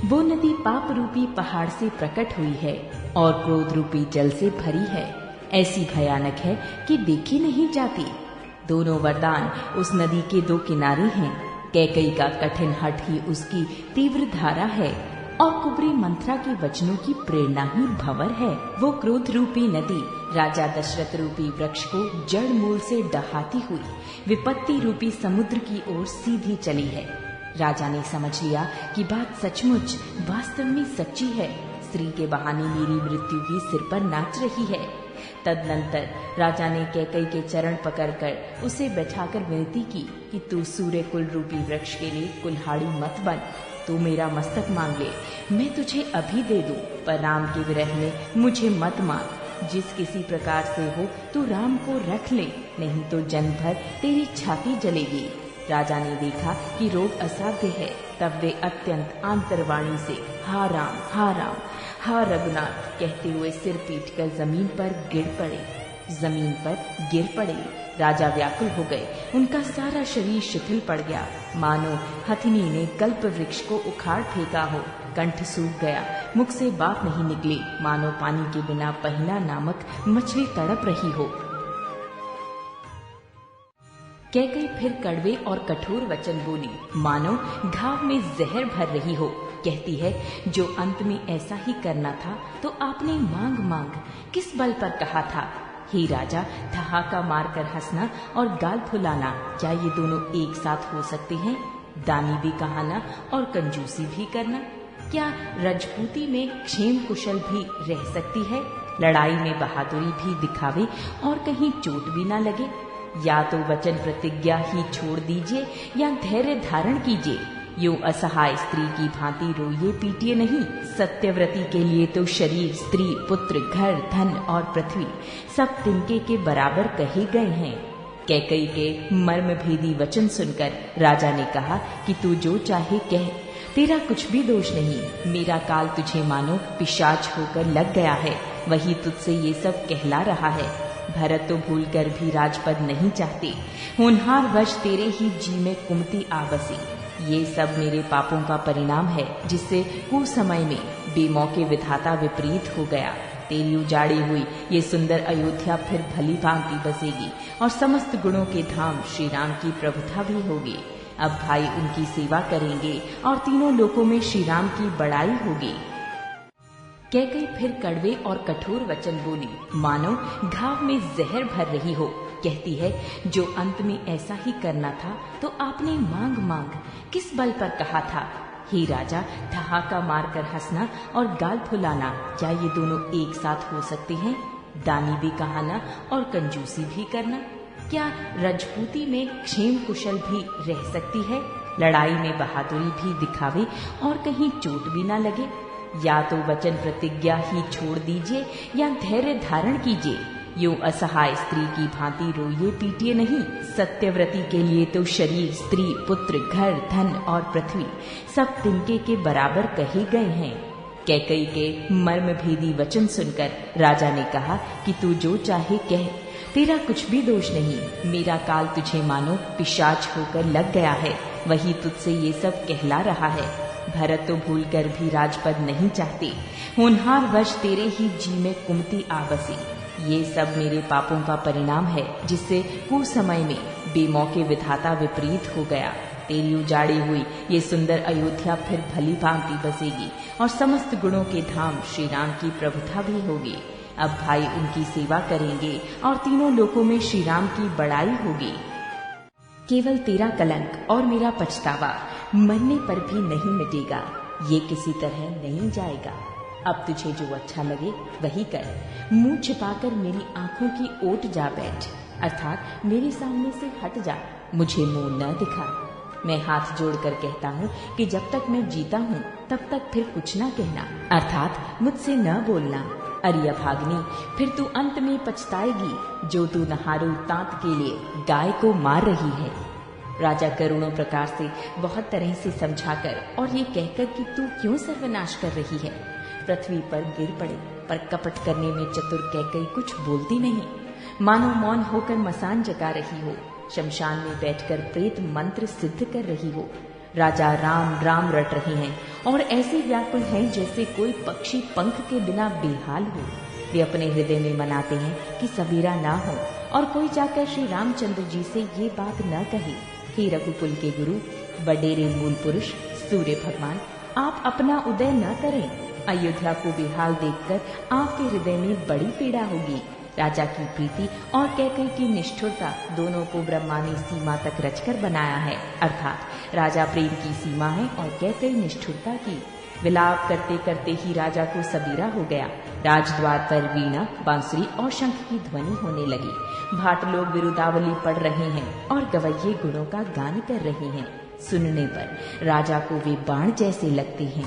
[SPEAKER 1] वो नदी पाप रूपी पहाड़ से प्रकट हुई है और क्रोध रूपी जल से भरी है। ऐसी भयानक है कि देखी नहीं जाती। दोनों वरदान उस नदी के दो किनारे हैं। कैकई का कठिन हठ ही उसकी तीव्र धारा है और कुबरी मंथरा के वचनों की प्रेरणा ही भंवर है। वो क्रोध रूपी नदी राजा दशरथ रूपी वृक्ष को जड़ मूल से डहाती हुई विपत्ति रूपी समुद्र की ओर सीधी चली है। राजा ने समझ लिया कि बात सचमुच वास्तव में सच्ची है। स्त्री के बहाने मेरी मृत्यु ही सिर पर नाच रही है। तदनंतर राजा ने कैकई के चरण पकड़कर उसे बैठाकर विनती की कि तू सूर्य कुल रूपी वृक्ष के लिए कुल्हाड़ी मत बन। तू मेरा मस्तक मांग ले, मैं तुझे अभी दे दूं, पर राम के विरह में मुझे मत मार। जिस किसी प्रकार से हो तू राम को रख ले, नहीं तो जन्म भर तेरी छाती जलेगी। राजा ने देखा कि रोग असाध्य है, तब वे अत्यंत आंतरवाणी से हा राम, हा रघुनाथ कहते हुए सिर पीटकर जमीन पर गिर पड़े। जमीन पर गिर पड़े। राजा व्याकुल हो गए, उनका सारा शरीर शिथिल पड़ गया, मानो हथिनी ने कल्प वृक्ष को उखाड़ फेंका हो। कंठ सूख गया, मुख से बात नहीं निकली, मानो पानी के बिना पहिना नामक मछली तड़प रही हो। कैकई फिर कड़वे और कठोर वचन बोली, मानो घाव में जहर भर रही हो। कहती है, जो अंत में ऐसा ही करना था तो आपने मांग मांग किस बल पर कहा था। हे राजा, ठहाका मारकर हंसना और गाल फुलाना, क्या ये दोनों एक साथ हो सकते हैं? दानी भी कहाना और कंजूसी भी करना, क्या रजपूती में क्षेम कुशल भी रह सकती है? लड़ाई में बहादुरी भी दिखावे और कहीं चोट भी ना लगे। या तो वचन प्रतिज्ञा ही छोड़ दीजिए या धैर्य धारण कीजिए। यूं असहाय स्त्री की भांति रोइए पीटिए नहीं। सत्यव्रती के लिए तो शरीर, स्त्री, पुत्र, घर, धन और पृथ्वी सब तिनके के बराबर कहे गए हैं। कैकई के मर्म भेदी वचन सुनकर राजा ने कहा कि तू जो चाहे कह, तेरा कुछ भी दोष नहीं। मेरा काल तुझे मानो पिशाच होकर लग गया है, वही तुझसे ये सब कहला रहा है। भरत तो भूलकर भी राजपद नहीं चाहते, होनहार वश तेरे ही जी में कुमति आ बसी। ये सब मेरे पापों का परिणाम है, जिससे कुसमय में बेमौके विधाता विपरीत हो गया। तेरी उजाड़ी हुई ये सुंदर अयोध्या फिर भली भांति बसेगी और समस्त गुणों के धाम श्री राम की प्रभुता भी होगी। अब भाई उनकी सेवा करेंगे और तीनों लोकों में श्री राम की बड़ाई होगी। कैकई फिर कड़वे और कठोर वचन बोली, मानो घाव में जहर भर रही हो। कहती है, जो अंत में ऐसा ही करना था तो आपने मांग मांग किस बल पर कहा था। हे राजा, ठहाका मारकर हंसना और गाल फुलाना, क्या ये दोनों एक साथ हो सकते हैं? दानी भी कहाना और कंजूसी भी करना, क्या रजपूती में क्षेम कुशल भी रह सकती है? लड़ाई में बहादुरी भी दिखावे और कहीं चोट भी ना लगे। या तो वचन प्रतिज्ञा ही छोड़ दीजिए या धैर्य धारण कीजिए। यूं असहाय स्त्री की भांति रोइए पीटिए नहीं। सत्यव्रती के लिए तो शरीर, स्त्री, पुत्र, घर, धन और पृथ्वी सब तिनके के बराबर कहे गए हैं। कैकई के मर्म भेदी वचन सुनकर राजा ने कहा कि तू जो चाहे कह, तेरा कुछ भी दोष नहीं। मेरा काल तुझे मानो पिशाच होकर लग गया है, वही तुझसे ये सब कहला रहा है। भरत तो भूलकर भी राजपद नहीं चाहते, होनहार वश तेरे ही जी में कुमति आ बसी। ये सब मेरे पापों का परिणाम है, जिससे कुसमय में बेमौके विधाता विपरीत हो गया। तेरी उजाड़ी हुई ये सुंदर अयोध्या फिर भली भांति बसेगी और समस्त गुणों के धाम श्री राम की प्रभुता भी होगी। अब भाई उनकी सेवा करेंगे और तीनों लोकों में श्री राम की बड़ाई होगी। केवल तेरा कलंक और मेरा पछतावा मरने पर भी नहीं मिटेगा, ये किसी तरह नहीं जाएगा। अब तुझे जो अच्छा लगे वही कर। मुंह छिपाकर मेरी आंखों की ओट जा बैठ, अर्थात मेरे सामने से हट जा, मुझे मुंह न दिखा। मैं हाथ जोड़कर कहता हूँ कि जब तक मैं जीता हूँ तब तक फिर कुछ न कहना, अर्थात मुझसे न बोलना। अरिया भागनी, फिर तू अंत में पछताएगी, जो तू नहारू तांत के लिए गाय को मार रही है। राजा करोड़ों प्रकार से बहुत तरह से समझाकर और ये कहकर कि तू क्यों सर्वनाश कर रही है, पृथ्वी पर गिर पड़े, पर कपट करने में चतुर कैकई कुछ बोलती नहीं, मानो मौन होकर मसान जगा रही हो, शमशान में बैठकर प्रेत मंत्र सिद्ध कर रही हो। राजा राम राम रट रहे हैं और ऐसे व्याकुल हैं जैसे कोई पक्षी पंख के बिना बेहाल हो। वे अपने हृदय में मनाते हैं कि सवेरा ना हो और कोई जाकर श्री रामचंद्र जी से ये बात न कहे। हे रघुकुल के गुरु, बडेरे मूल पुरुष, सूर्य भगवान, आप अपना उदय न करें। अयोध्या को बेहाल देखकर आपके हृदय में बड़ी पीड़ा होगी। राजा की प्रीति और कैकई की निष्ठुरता दोनों को ब्रह्मा ने सीमा तक रचकर बनाया है, अर्थात राजा प्रेम की सीमा है और कैकई निष्ठुरता की। विलाप करते करते ही राजा को सबेरा हो गया। राजद्वार पर वीणा, बांसुरी और शंख की ध्वनि होने लगी। भाट लोग विरुदावली पढ़ रहे हैं और गवैये गुणों का गान कर रहे हैं। सुनने पर राजा को वे बाण जैसे लगते हैं।